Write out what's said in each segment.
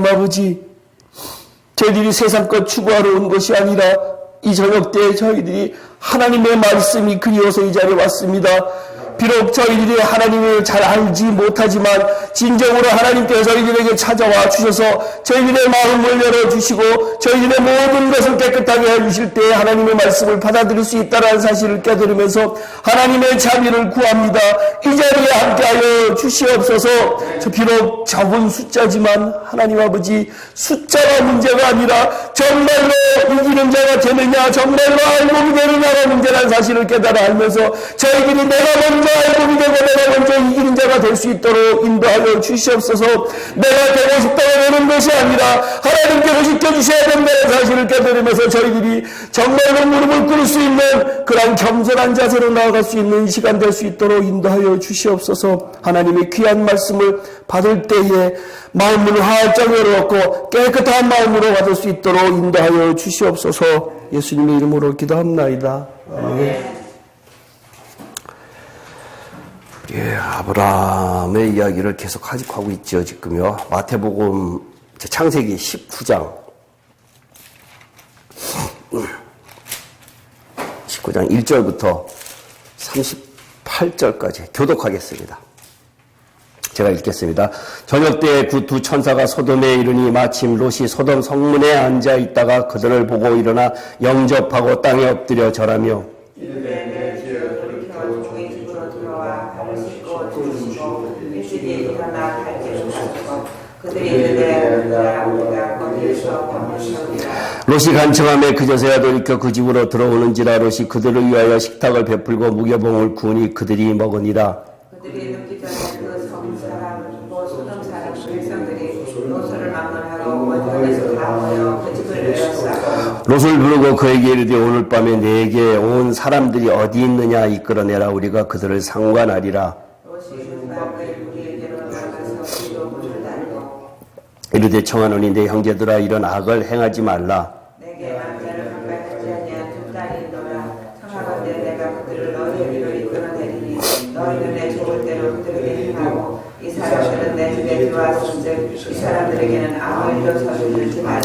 아버지, 저희들이 세상 것 추구하러 온 것이 아니라 이 저녁 때 저희들이 하나님의 말씀이 그리워서 이 자리에 왔습니다. 비록 저희들이 하나님을 잘 알지 못하지만 진정으로 하나님께서 저희들에게 찾아와 주셔서 저희들의 마음을 열어주시고 저희들의 모든 것을 깨끗하게 해주실 때 하나님의 말씀을 받아들일 수 있다는 사실을 깨달으면서 하나님의 자비를 구합니다. 이 자리에 함께하여 주시옵소서. 비록 적은 숫자지만 하나님 아버지, 숫자가 문제가 아니라 정말로 이기는 자가 되느냐, 정말로 알복이 되느냐가 문제라는 사실을 깨달아 알면서 저희들이 내가 먼저 알복이 되고 내가 먼저 이기는 자가 될 수 있도록 인도하여 주시옵소서. 내가 되고 싶다고 되는 것이 아니라 하나님께서 지켜주셔야 된다는 사실을 깨달으면서 저희들이 정말로 무릎을 꿇을 수 있는 그런 겸손한 자세로 나아갈 수 있는 시간 될 수 있도록 인도하여 주시옵소서. 하나님의 귀한 말씀을 받을 때에 마음을 활짝 열어놓고 깨끗한 마음으로 받을 수 있도록 인도하여 주시옵소서. 예수님의 이름으로 기도합나이다. 아멘. 예, 아브라함의 이야기를 계속 하고 있죠, 지금요. 마태복음 창세기 19장 1절부터 38절까지 교독하겠습니다. 제가 읽겠습니다. 저녁 때에 그 두 천사가 소돔에 이르니 마침 롯이 소돔 성문에 앉아 있다가 그들을 보고 일어나 영접하고 땅에 엎드려 절하며 롯이 간청함에 그제서야 돌이켜 그 집으로 들어오는지라. 롯이 그들을 위하여 식탁을 베풀고 무교봉을 구우니 그들이 먹으니라. 그들이 눕기 전에 그 성 사람과 소돔 사람 백성들이 롯을 막론하러 원전에서 다 모여 그 집을 내렸어. 롯을 부르고 그에게 이르되 오늘 밤에 내게 온 사람들이 어디 있느냐 이끌어내라. 우리가 그들을 상관하리라. 이르되 청하노니 내 형제들아 이런 악을 행하지 말라. 내게 남자를 가까이 하지 아니한 두 딸이 있노라. 청하건대 내가 그들을 너희에게로 이끌어내리니 너희는 내 좋을 대로 그들에게 행하고 이 사람들은 내 집에 들어왔은즉 이 사람들에게는 아무 일도 저지르지 말라.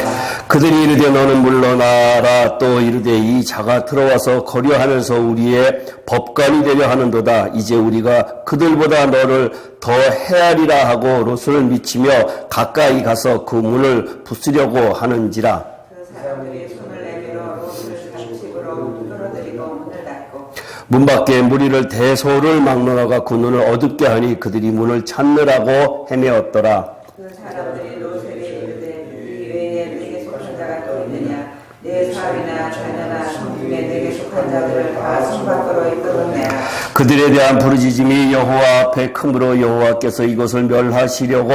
그들이 이르되 너는 물러나라. 또 이르되 이 자가 들어와서 거류하면서 우리의 법관이 되려 하는도다. 이제 우리가 그들보다 너를 더 헤아리라 하고 롯을 미치며 가까이 가서 그 문을 부수려고 하는지라. 그 사람들이 손을 내밀어 롯을 장식으로 끌어들이고 문을 닫고 문 밖에 무리를 대소를 막론하가 그 눈을 어둡게 하니 그들이 문을 찾느라고 헤매었더라. 그 사람들이 롯에게 이르되 이 외에 내게 속한 자가 또 있느냐. 내 사위나 자녀나 성중에 내게 속한 자들을 다 성 밖으로 이끌어내라. 그들에 대한 부르짖음이 여호와 앞에 크므로 여호와께서 이것을 멸하시려고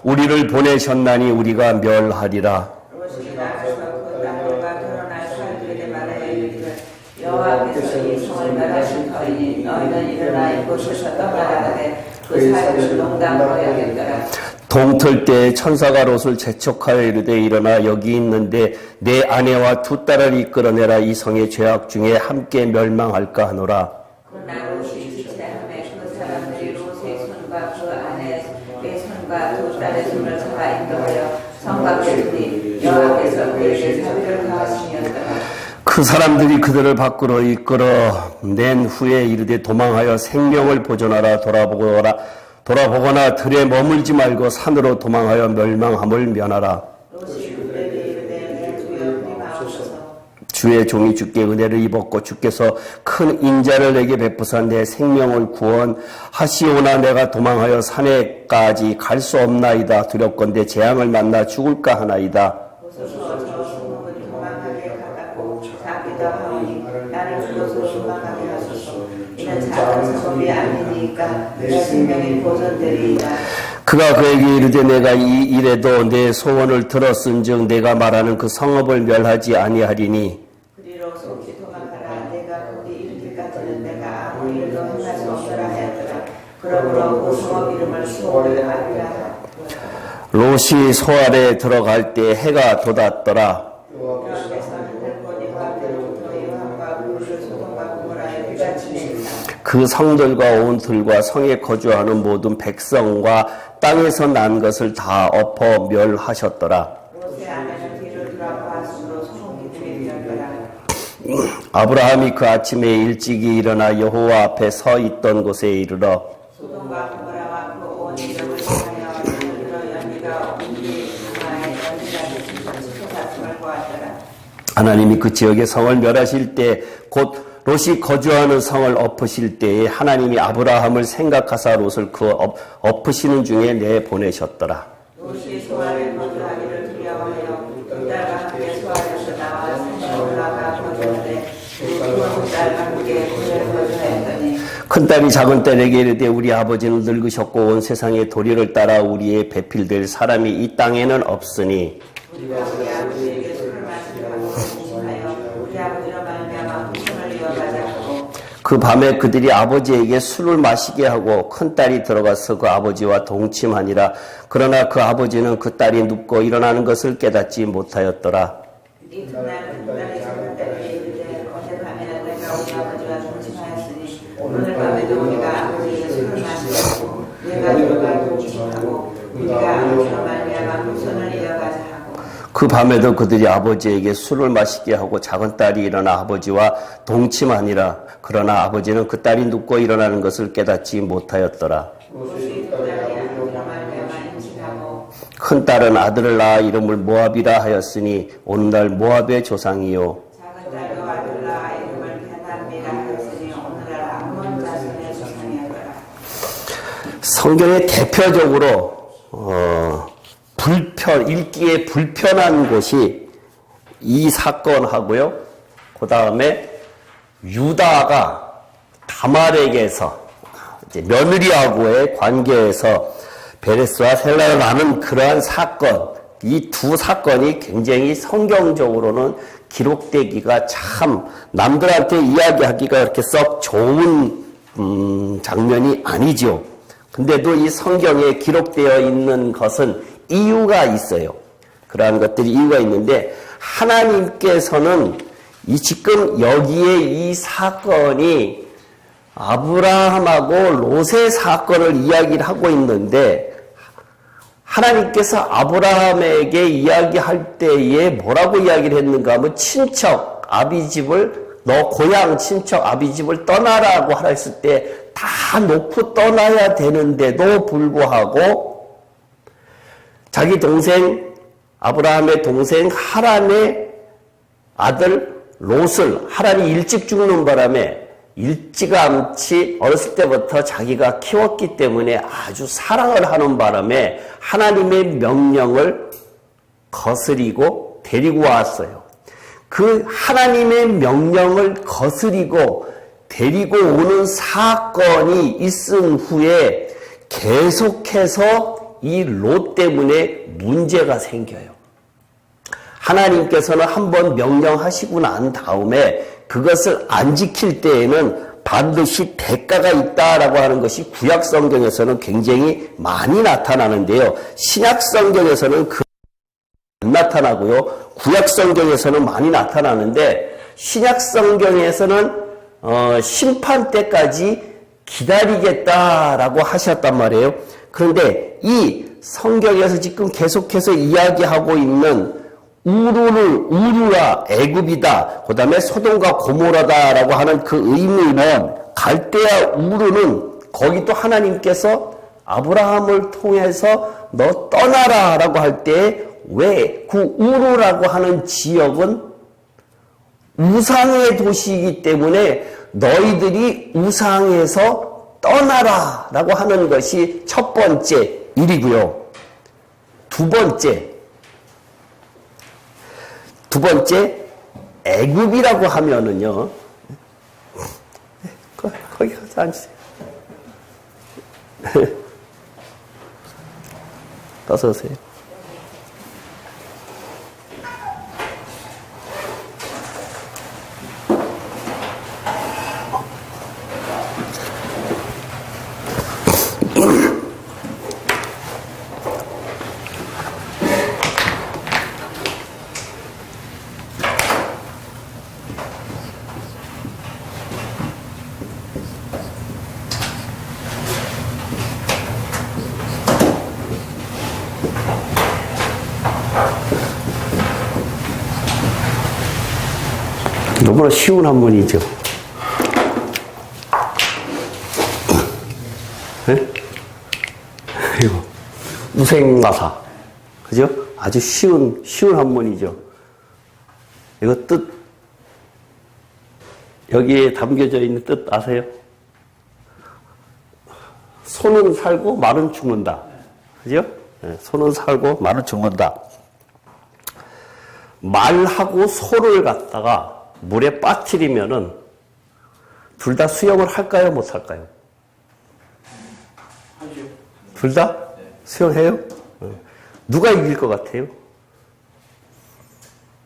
우리를 보내셨나니 우리가 멸하리라. 롯이 나가서 그 남편과 결혼할 사람들에게 말하여 이르기를 여호와께서 이 성을 멸하실 터이니 너희는 일어나 이곳에서 떠나라 하되 그 사람을 농담으로 여겼더라. 동틀 때 천사가 롯을 재촉하여 이르되 일어나 여기 있는데 내 아내와 두 딸을 이끌어내라. 이 성의 죄악 중에 함께 멸망할까 하노라. 그러나 롯이 지체함에 그 사람들이 롯의 손과 그 아내의 손과 두 딸의 손을 잡아 인도하여 성 밖에 두니 여호와께서 그에게 자비를 가하시니였더라. 그 사람들이 그들을 밖으로 이끌어낸 후에 이르되 도망하여 생명을 보존하라. 돌아보거나 들에 머물지 말고 산으로 도망하여 멸망함을 면하라. 주의 종이 주께 은혜를 입었고 주께서 큰 인자를 내게 베푸사 내 생명을 구원하시오나 내가 도망하여 산에까지 갈 수 없나이다. 두렵건대 재앙을 만나 죽을까 하나이다. 그가 그에게 이르되 내가 이 일에도 내 소원을 들었은즉 내가 말하는 그 성읍을 멸하지 아니하리니 그리로 속히 도망하라. 내가 거기 이르기까지는 내가 아무 일도 행할 수 없으라 하였더라. 그러므로 그 성읍 이름을 소알이라. 롯이 소알에 들어갈 때 해가 돋았더라. 그 성들과 온 들과 성에 거주하는 모든 백성과 땅에서 난 것을 다 엎어 멸하셨더라. 모세 아내는 뒤를 돌아보았으므로 소금 기둥이 되었더라. 아브라함이 그 아침에 일찍이 일어나 여호와 앞에 서 있던 곳에 이르러 소돔과 고모라와 그 온 지역을 향하여 하늘로 연기가 온기 강하에 연기가 치솟았음을 보았더라. 하나님이 그 지역의 성을 멸하실 때 곧 롯이 거주하는 성을 엎으실 때에 하나님이 아브라함을 생각하사 롯을 그 엎으시는 중에 내보내셨더라. 롯이 소알에 거주하기를 두려워하여 두 딸과 함께 소알에서 나와 산에 올라가 거주하되 두 딸과 함께 고려에 거주하였더니 큰딸이 작은딸에게 이르되 우리 아버지는 늙으셨고 온 세상의 도리를 따라 우리의 배필될 사람이 이 땅에는 없으니 우리가 우리 아버지에게 술을 마시려고 공심하여 우리 아버지로 말미암아 후손을 이어가자 하고 그 밤에 그들이 아버지에게 술을 마시게 하고 큰딸이 들어가서 그 아버지와 동침하니라. 그러나 그 아버지는 그 딸이 눕고 일어나는 것을 깨닫지 못하였더라. 이튿날 큰딸이 작은딸에게 이르되 어제 밤에는 내가 우리 아버지와 동침하였으니 오늘 밤에도 우리가 아버지에게 술을 마시려고 내가 들어가 동침하고 우리가 아버지로 말미암아 후손을 이어가자 하고 그 밤에도 그들이 아버지에게 술을 마시게 하고 작은 딸이 일어나 아버지와 동침하니라. 그러나 아버지는 그 딸이 눕고 일어나는 것을 깨닫지 못하였더라. 롯이 두 딸이 아버지로 말미암아 임신하고 큰 딸은 아들을 낳아 이름을 모압이라 하였으니 오늘날 모압의 조상이요 작은 딸도 아들 낳아 이름을 베나미라 하였으니 오늘날 암몬 자손의 조상이었더라. 성경에 대표적으로 읽기에 불편한 곳이 이 사건하고요. 그 다음에 유다가 다말에게서 이제 며느리하고의 관계에서 베레스와 셀라를 나눈 그러한 사건, 이 두 사건이 굉장히 성경적으로는 기록되기가 참 남들한테 이야기하기가 그렇게 썩 좋은 장면이 아니죠. 근데도 이 성경에 기록되어 있는 것은 이유가 있어요. 그러한 것들이 이유가 있는데 하나님께서는 이 지금 여기에 이 사건이 아브라함하고 롯의 사건을 이야기를 하고 있는데 하나님께서 아브라함에게 이야기할 때에 뭐라고 이야기를 했는가 하면 친척 아비집을 너 고향 친척 아비집을 떠나라고 하랬을 때 다 놓고 떠나야 되는데도 불구하고 자기 동생 아브라함의 동생 하란의 아들 롯을 하란이 일찍 죽는 바람에 일찌감치 어렸을 때부터 자기가 키웠기 때문에 아주 사랑을 하는 바람에 하나님의 명령을 거스리고 데리고 왔어요. 그 하나님의 명령을 거스리고 데리고 오는 사건이 있은 후에 계속해서 이 롯 때문에 문제가 생겨요. 하나님께서는 한번 명령하시고 난 다음에 그것을 안 지킬 때에는 반드시 대가가 있다라고 하는 것이 구약 성경에서는 굉장히 많이 나타나는데요. 신약 성경에서는 안 나타나고요. 구약 성경에서는 많이 나타나는데 신약 성경에서는 심판 때까지 기다리겠다라고 하셨단 말이에요. 그런데 이 성경에서 지금 계속해서 이야기하고 있는 우루가 애굽이다. 그 다음에 소돔과 고모라다라고 하는 그 의미는 갈대아 우루는 거기도 하나님께서 아브라함을 통해서 너 떠나라라고 할 때 왜 그 우루라고 하는 지역은 우상의 도시이기 때문에 너희들이 우상에서 떠나라라고 하는 것이 첫 번째 일이고요. 두 번째 애굽이라고 하면은요. 거기 가서 앉으세요. 어서 오세요. 너무나 쉬운 한문이죠. 네? 이거 우생마사, 그죠? 아주 쉬운 한문이죠. 이거 뜻, 여기에 담겨져 있는 뜻 아세요? 소는 살고 말은 죽는다. 그죠? 네, 소는 살고 말은 죽는다. 말하고 소를 갖다가 물에 빠뜨리면은 둘 다 수영을 할까요? 못 할까요? 둘 다? 수영해요? 누가 이길 것 같아요?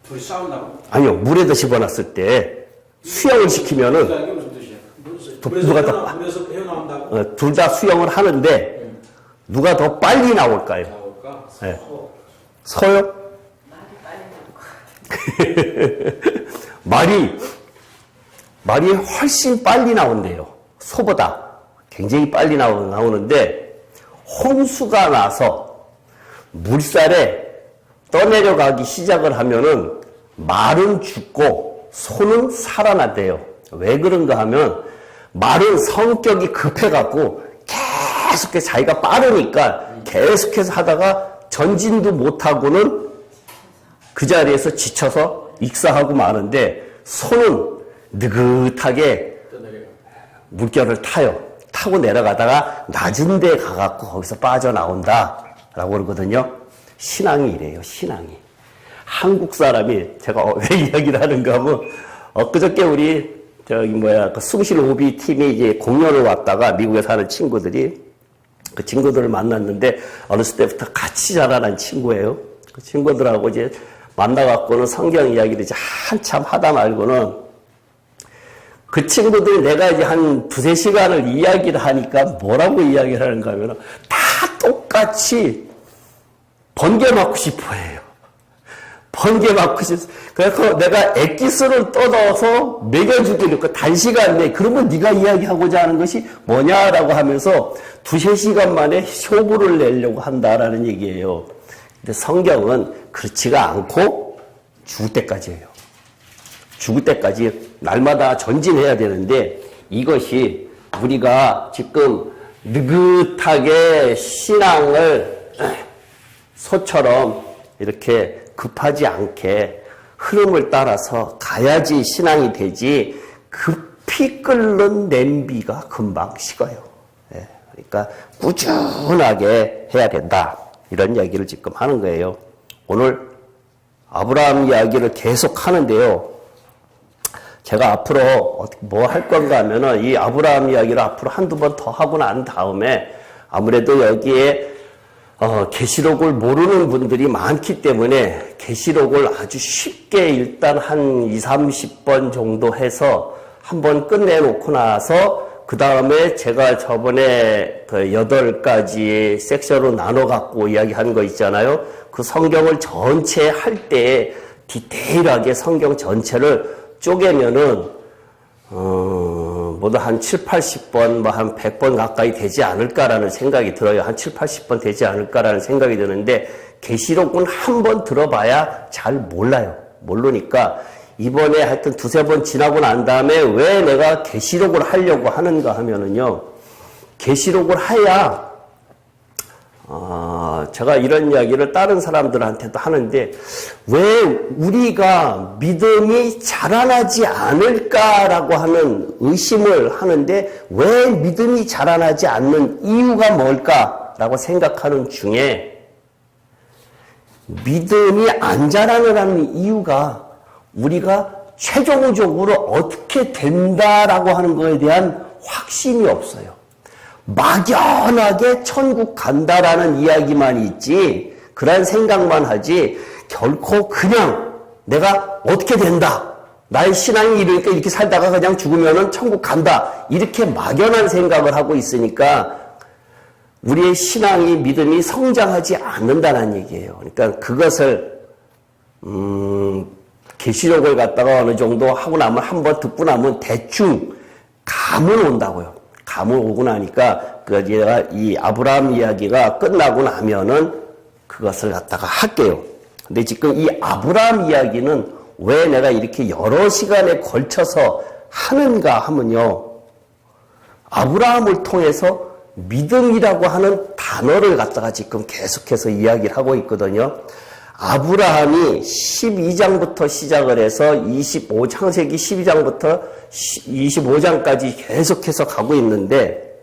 둘이 싸운다고? 아니요, 물에다 집어놨을 때 수영을 시키면은 이게 무슨 뜻이야? 누가 더 물에서 헤어나온다고? 둘 다 수영을 하는데 누가 더 빨리 나올까요? 나올까? 네. 서요? 말이 훨씬 빨리 나온대요. 소보다 굉장히 빨리 나오는데 홍수가 나서 물살에 떠내려가기 시작을 하면은 말은 죽고 소는 살아난대요. 왜 그런가 하면 말은 성격이 급해갖고 계속해서 자기가 빠르니까 계속해서 하다가 전진도 못하고는 그 자리에서 지쳐서 익사하고 마는데 소는 느긋하게 물결을 타고 내려가다가 낮은 데 가갖고 거기서 빠져나온다 라고 그러거든요. 신앙이 이래요. 신앙이. 한국 사람이 제가 왜 이야기를 하는가 하면 엊그저께 우리 그 숭실 오비 팀이 이제 공연을 왔다가 미국에 사는 친구들이 그 친구들을 만났는데 어렸을 때부터 같이 자라난 친구예요. 그 친구들하고 이제 만나갖고는 성경 이야기를 이제 한참 하다 말고는 그 친구들이 내가 이제 한 두세 시간을 이야기를 하니까 뭐라고 이야기를 하는가 하면 다 똑같이 번개 맞고 싶어 해요. 번개 맞고 싶어. 그래서 내가 엑기스를 떠넣어서 먹여주기니까 단시간 내에 그러면 네가 이야기하고자 하는 것이 뭐냐라고 하면서 두세 시간 만에 쇼부를 내려고 한다라는 얘기예요. 근데 성경은 그렇지가 않고 죽을 때까지예요. 죽을 때까지 날마다 전진해야 되는데 이것이 우리가 지금 느긋하게 신앙을 소처럼 이렇게 급하지 않게 흐름을 따라서 가야지 신앙이 되지 급히 끓는 냄비가 금방 식어요. 그러니까 꾸준하게 해야 된다. 이런 이야기를 지금 하는 거예요. 오늘 아브라함 이야기를 계속 하는데요. 제가 앞으로 뭐 할 건가 하면은 이 아브라함 이야기를 앞으로 한두 번 더 하고 난 다음에 아무래도 여기에 계시록을 모르는 분들이 많기 때문에 계시록을 아주 쉽게 일단 한 20, 30번 정도 해서 한번 끝내놓고 나서 그 다음에 제가 저번에 그 8가지 섹션으로 나눠갖고 이야기한 거 있잖아요. 그 성경을 전체 할 때 디테일하게 성경 전체를 쪼개면은, 모두 한 7, 80번, 한 100번 가까이 되지 않을까라는 생각이 들어요. 한 7, 80번 되지 않을까라는 생각이 드는데, 계시록은 한 번 들어봐야 잘 몰라요. 모르니까, 이번에 하여튼 두세 번 지나고 난 다음에 왜 내가 계시록을 하려고 하는가 하면은요, 계시록을 해야, 제가 이런 이야기를 다른 사람들한테도 하는데 왜 우리가 믿음이 자라나지 않을까라고 하는 의심을 하는데 왜 믿음이 자라나지 않는 이유가 뭘까라고 생각하는 중에 믿음이 안 자라는 이유가 우리가 최종적으로 어떻게 된다라고 하는 것에 대한 확신이 없어요. 막연하게 천국 간다라는 이야기만 있지 그런 생각만 하지 결코 그냥 내가 어떻게 된다 나의 신앙이 이러니까 이렇게 살다가 그냥 죽으면은 천국 간다 이렇게 막연한 생각을 하고 있으니까 우리의 신앙이 믿음이 성장하지 않는다는 얘기예요. 그러니까 그것을 계시록을 갖다가 어느 정도 하고 나면 한번 듣고 나면 대충 감은 온다고요. 감을 오고 나니까 이 아브라함 이야기가 끝나고 나면은 그것을 갖다가 할게요. 근데 지금 이 아브라함 이야기는 왜 내가 이렇게 여러 시간에 걸쳐서 하는가 하면요. 아브라함을 통해서 믿음이라고 하는 단어를 갖다가 지금 계속해서 이야기를 하고 있거든요. 아브라함이 12장부터 시작을 해서 창세기 12장부터 25장까지 계속해서 가고 있는데,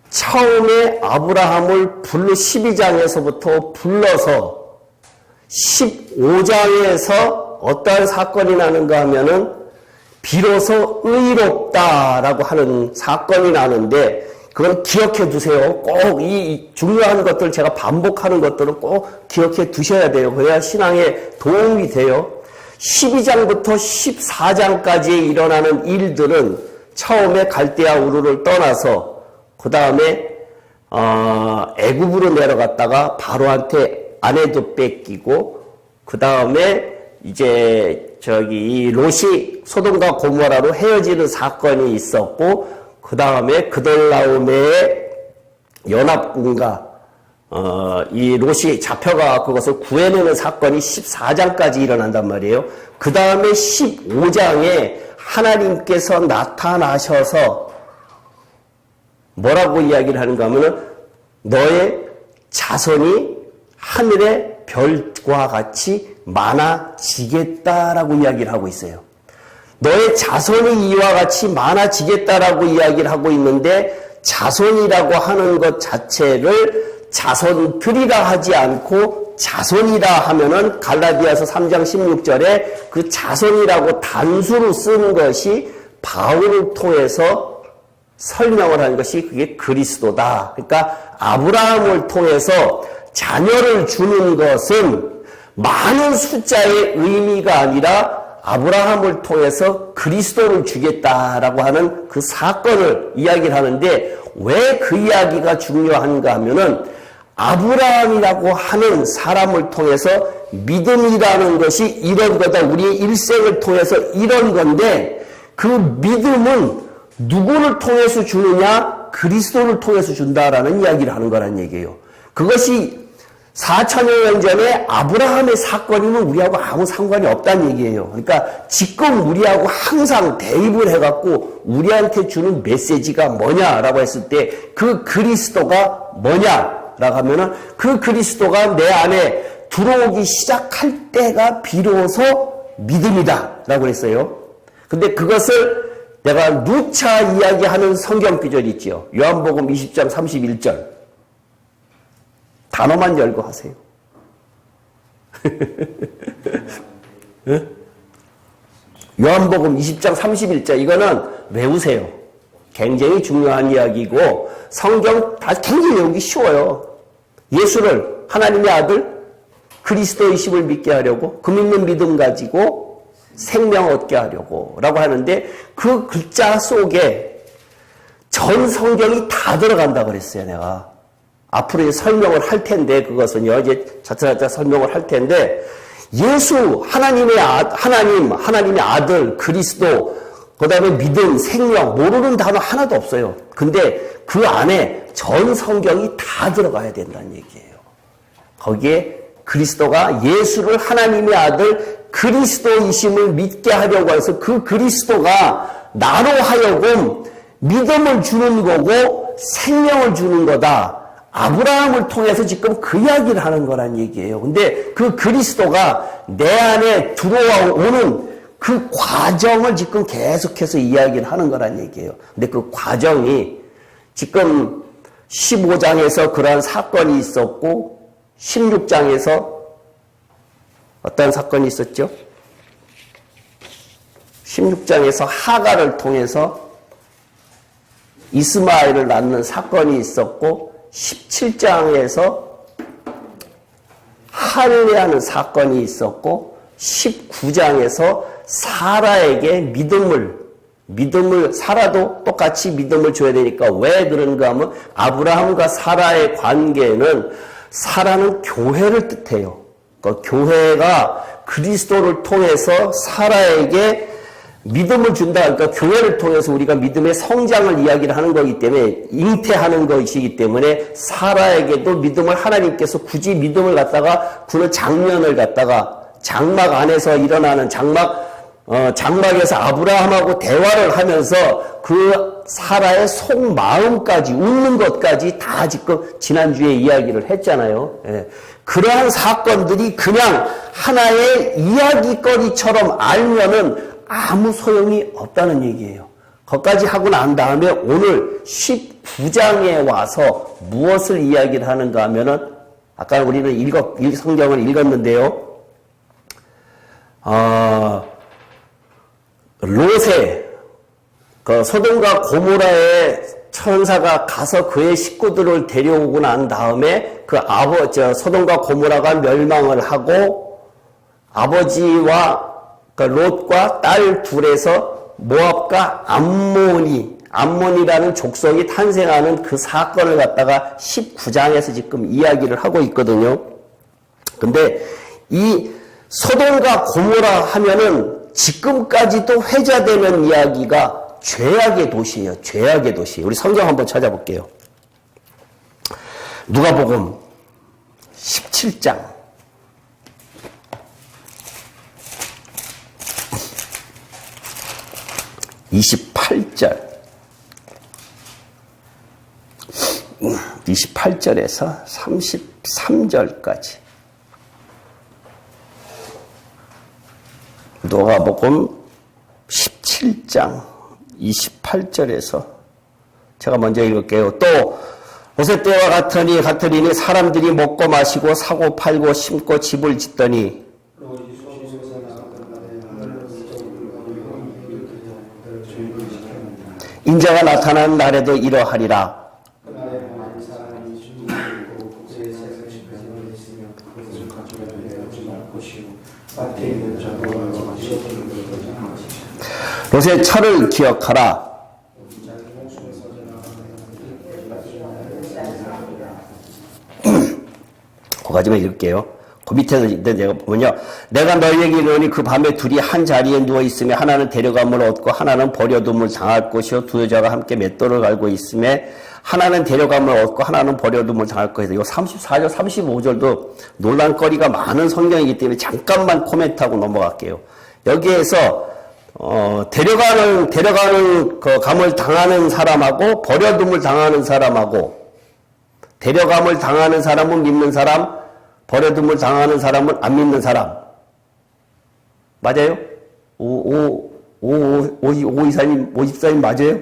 처음에 아브라함을 12장에서부터 불러서 15장에서 어떠한 사건이 나는가 하면은 비로소 의롭다라고 하는 사건이 나는데, 그건 기억해 두세요. 꼭 이 중요한 것들, 제가 반복하는 것들은 꼭 기억해 두셔야 돼요. 그래야 신앙에 도움이 돼요. 12장부터 14장까지 일어나는 일들은 처음에 갈대아 우르를 떠나서 그 다음에 애굽으로 내려갔다가 바로한테 아내도 뺏기고, 그 다음에 이제 이 롯이 소돔과 고모라로 헤어지는 사건이 있었고, 그 다음에 그돌라오메의 연합군과 이 롯이 잡혀가 그것을 구해내는 사건이 14장까지 일어난단 말이에요. 그 다음에 15장에 하나님께서 나타나셔서 뭐라고 이야기를 하는가 하면은 너의 자손이 하늘의 별과 같이 많아지겠다라고 이야기를 하고 있어요. 너의 자손이 이와 같이 많아지겠다라고 이야기를 하고 있는데, 자손이라고 하는 것 자체를 자손들이라 하지 않고 자손이라 하면은 갈라디아서 3장 16절에 그 자손이라고 단수로 쓴 것이 바울을 통해서 설명을 한 것이 그게 그리스도다. 그러니까 아브라함을 통해서 자녀를 주는 것은 많은 숫자의 의미가 아니라 아브라함을 통해서 그리스도를 주겠다라고 하는 그 사건을 이야기를 하는데, 왜 그 이야기가 중요한가 하면은 아브라함이라고 하는 사람을 통해서 믿음이라는 것이 이런 거다. 우리의 일생을 통해서 이런 건데, 그 믿음은 누구를 통해서 주느냐? 그리스도를 통해서 준다라는 이야기를 하는 거란 얘기예요. 그것이 4천여 년 전에 아브라함의 사건이면 우리하고 아무 상관이 없다는 얘기예요. 그러니까 지금 우리하고 항상 대입을 해갖고 우리한테 주는 메시지가 뭐냐라고 했을 때, 그 그리스도가 뭐냐라고 하면은 그 그리스도가 내 안에 들어오기 시작할 때가 비로소 믿음이다라고 했어요. 근데 그것을 내가 누차 이야기하는 성경 구절이 있죠. 요한복음 20장 31절. 단어만 열고 하세요. 요한복음 20장 31절, 이거는 외우세요. 굉장히 중요한 이야기고 성경 다 굉장히 외우기 쉬워요. 예수를 하나님의 아들 그리스도이심을 믿게 하려고, 그 믿는 믿음 가지고 생명 얻게 하려고 라고 하는데, 그 글자 속에 전 성경이 다 들어간다 그랬어요. 내가 앞으로 이제 설명을 할 텐데, 그것은요, 이제 차차차차 설명을 할 텐데, 예수, 하나님의 아들, 그리스도, 그 다음에 믿음, 생명, 모르는 단어 하나도 없어요. 근데 그 안에 전 성경이 다 들어가야 된다는 얘기예요. 거기에 그리스도가 예수를 하나님의 아들, 그리스도이심을 믿게 하려고 해서 그 그리스도가 나로 하여금 믿음을 주는 거고 생명을 주는 거다. 아브라함을 통해서 지금 그 이야기를 하는 거란 얘기예요. 근데 그 그리스도가 내 안에 들어오는 그 과정을 지금 계속해서 이야기를 하는 거란 얘기예요. 근데 그 과정이 지금 15장에서 그러한 사건이 있었고, 16장에서 어떤 사건이 있었죠? 16장에서 하갈을 통해서 이스마엘을 낳는 사건이 있었고, 17장에서 할례하는 사건이 있었고, 19장에서 사라에게 믿음을 사라도 똑같이 믿음을 줘야 되니까 왜 그런가 하면, 아브라함과 사라의 관계는, 사라는 교회를 뜻해요. 그러니까 교회가 그리스도를 통해서 사라에게 믿음을 준다. 그러니까 교회를 통해서 우리가 믿음의 성장을 이야기를 하는 거기 때문에, 잉태하는 것이기 때문에 사라에게도 믿음을 하나님께서 굳이 믿음을 갖다가 그런 장면을 갖다가 장막 안에서 일어나는 장막에서 아브라함하고 대화를 하면서 그 사라의 속마음까지 웃는 것까지 다 지금 지난주에 이야기를 했잖아요. 예. 그러한 사건들이 그냥 하나의 이야기거리처럼 알면은 아무 소용이 없다는 얘기예요. 거기까지 하고 난 다음에 오늘 19장에 와서 무엇을 이야기를 하는가 하면은 아까 우리는 성경을 읽었는데요. 롯의 그 소돔과 고모라의 천사가 가서 그의 식구들을 데려오고 난 다음에 그 소돔과 고모라가 멸망을 하고 아버지와 그 롯과 딸 둘에서 모압과 암몬이라는 족속이 탄생하는 그 사건을 갖다가 19장에서 지금 이야기를 하고 있거든요. 근데 이 소돔과 고모라 하면은 지금까지도 회자되는 이야기가 죄악의 도시예요. 죄악의 도시. 우리 성경 한번 찾아볼게요. 누가복음 17장 28절에서 33절까지 누가복음 17장 28절에서 제가 먼저 읽을게요. 또 롯의 때와 같으리니 사람들이 먹고 마시고 사고 팔고 심고 집을 짓더니 인자가 나타난 날에도 이러하리라. 롯의 철을 기억하라. 거기까지만 읽을게요. 그 밑에서 내가 뭐냐? 내가 너희에게 이르노니 그 밤에 둘이 한 자리에 누워 있으며 하나는 데려감을 얻고 하나는 버려둠을 당할 것이요 두 여자가 함께 맷돌을 갈고 있음에 하나는 데려감을 얻고 하나는 버려둠을 당할 것이다. 이 34절, 35절도 논란거리가 많은 성경이기 때문에 잠깐만 코멘트하고 넘어갈게요. 여기에서 데려가는 그 감을 당하는 사람하고 버려둠을 당하는 사람하고 데려감을 당하는 사람은 믿는 사람, 버려둠을 당하는 사람은 안 믿는 사람. 맞아요? 오이사님 맞아요?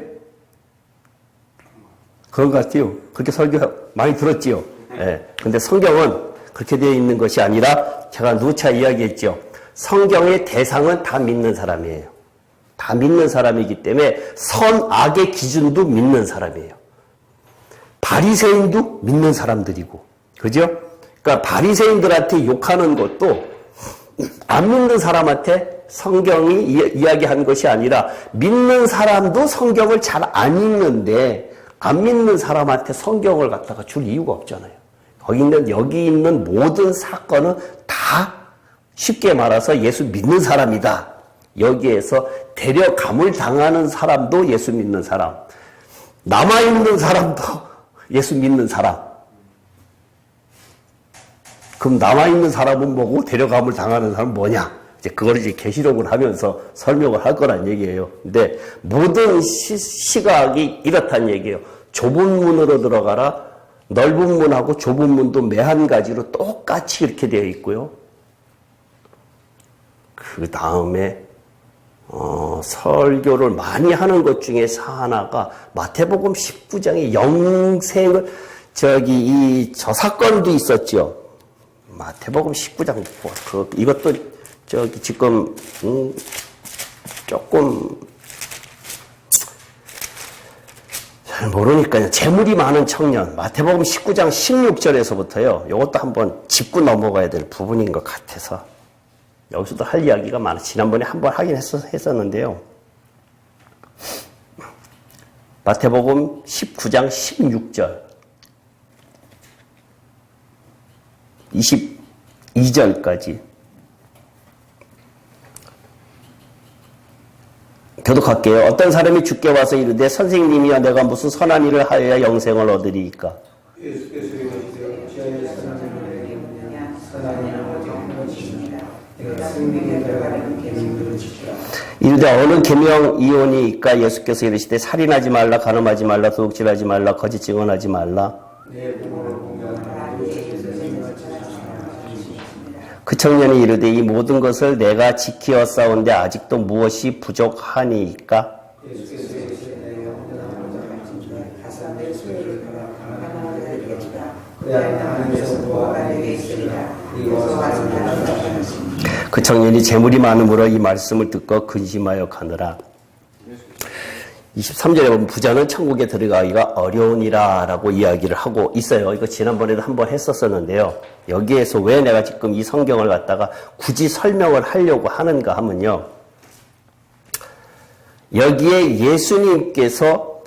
그런 것 같아요. 그렇게 설교 많이 들었지요? 예. 근데 성경은 그렇게 되어 있는 것이 아니라 제가 누차 이야기했죠. 성경의 대상은 다 믿는 사람이에요. 다 믿는 사람이기 때문에 선악의 기준도 믿는 사람이에요. 바리새인도 믿는 사람들이고, 그죠? 그러니까 바리새인들한테 욕하는 것도 안 믿는 사람한테 성경이 이야기한 것이 아니라 믿는 사람도 성경을 잘 안 읽는데 안 믿는 사람한테 성경을 갖다가 줄 이유가 없잖아요. 여기 있는 모든 사건은 다 쉽게 말해서 예수 믿는 사람이다. 여기에서 데려감을 당하는 사람도 예수 믿는 사람, 남아있는 사람도 예수 믿는 사람. 그럼 남아있는 사람은 뭐고 데려감을 당하는 사람은 뭐냐? 이제 그걸 이제 계시록을 하면서 설명을 할 거란 얘기예요. 근데 모든 시각이 이렇단 얘기예요. 좁은 문으로 들어가라. 넓은 문하고 좁은 문도 매한 가지로 똑같이 이렇게 되어 있고요. 그 다음에 설교를 많이 하는 것 중에서 하나가 마태복음 19장의 영생을 저 사건도 있었죠. 마태복음 19장 이것도 지금 조금 잘 모르니까요. 재물이 많은 청년 마태복음 19장 16절에서부터요. 이것도 한번 짚고 넘어가야 될 부분인 것 같아서 여기서도 할 이야기가 많아. 지난번에 한번 하긴 했었는데요. 마태복음 19장 16절 22절까지 교독할게요. 어떤 사람이 주께 와서 이르되 선생님이여 내가 무슨 선한 일을 하여야 영생을 얻으리이까? 지킵니다. 내가 생명에 들어가는 계명들을 지키라. 이르되 어느 계명 이오니까 예수께서 이르시되 살인하지 말라, 간음하지 말라, 도둑질하지 말라, 거짓 증언하지 말라. 그 청년이 이르되 이 모든 것을 내가 지키어 싸운데 아직도 무엇이 부족하니까? 그 청년이 재물이 많음으로 이 말씀을 듣고 근심하여 가느라. 23절에 보면 부자는 천국에 들어가기가 어려우니라 라고 이야기를 하고 있어요. 이거 지난번에도 한번 했었었는데요. 여기에서 왜 내가 지금 이 성경을 갖다가 굳이 설명을 하려고 하는가 하면요. 여기에 예수님께서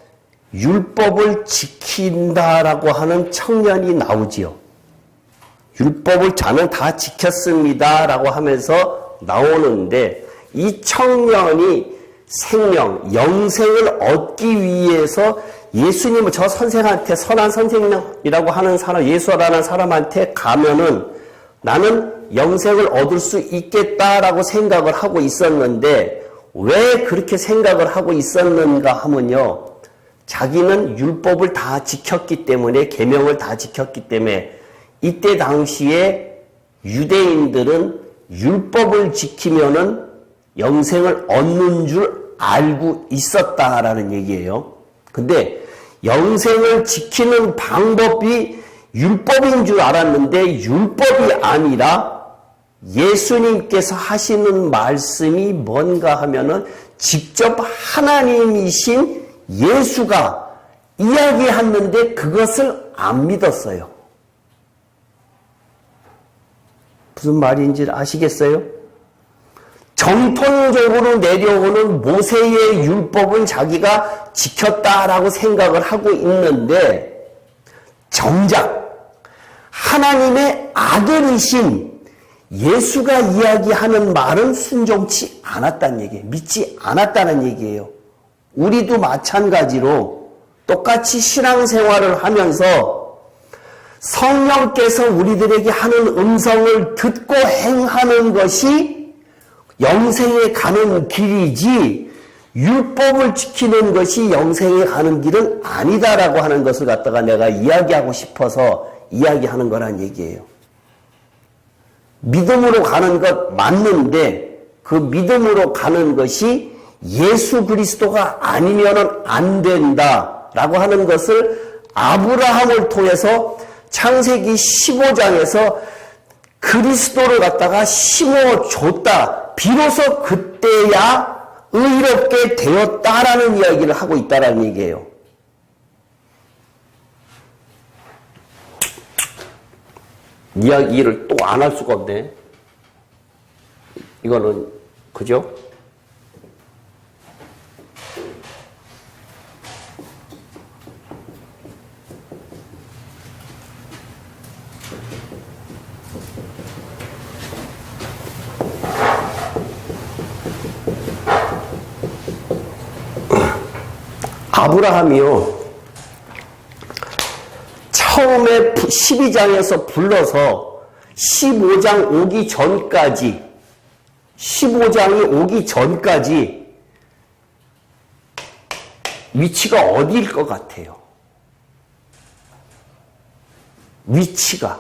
율법을 지킨다라고 하는 청년이 나오지요. 율법을 저는 다 지켰습니다라고 하면서 나오는데 이 청년이 생명, 영생을 얻기 위해서 예수님을 저 선생한테 선한 선생이라고 하는 사람, 예수라는 사람한테 가면은 나는 영생을 얻을 수 있겠다라고 생각을 하고 있었는데 왜 그렇게 생각을 하고 있었는가 하면요. 자기는 율법을 다 지켰기 때문에, 계명을 다 지켰기 때문에 이때 당시에 유대인들은 율법을 지키면은 영생을 얻는 줄 알고 있었다라는 얘기예요. 근데 영생을 지키는 방법이 율법인 줄 알았는데 율법이 아니라 예수님께서 하시는 말씀이 뭔가 하면은 직접 하나님이신 예수가 이야기했는데 그것을 안 믿었어요. 무슨 말인지 아시겠어요? 정통적으로 내려오는 모세의 율법은 자기가 지켰다라고 생각을 하고 있는데 정작 하나님의 아들이신 예수가 이야기하는 말은 순종치 않았다는 얘기예요. 믿지 않았다는 얘기예요. 우리도 마찬가지로 똑같이 신앙생활을 하면서 성령께서 우리들에게 하는 음성을 듣고 행하는 것이 영생에 가는 길이지 율법을 지키는 것이 영생에 가는 길은 아니다라고 하는 것을 갖다가 내가 이야기하고 싶어서 이야기하는 거란 얘기예요. 믿음으로 가는 것 맞는데 그 믿음으로 가는 것이 예수 그리스도가 아니면 안 된다라고 하는 것을 아브라함을 통해서 창세기 15장에서 그리스도를 갖다가 심어줬다. 비로소 그때야 의롭게 되었다라는 이야기를 하고 있다라는 얘기예요. 이야기를 또 안 할 수가 없네. 이거는 그죠? 아브라함이요. 처음에 12장에서 불러서 15장 오기 전까지 15장이 오기 전까지 위치가 어디일 것 같아요? 위치가.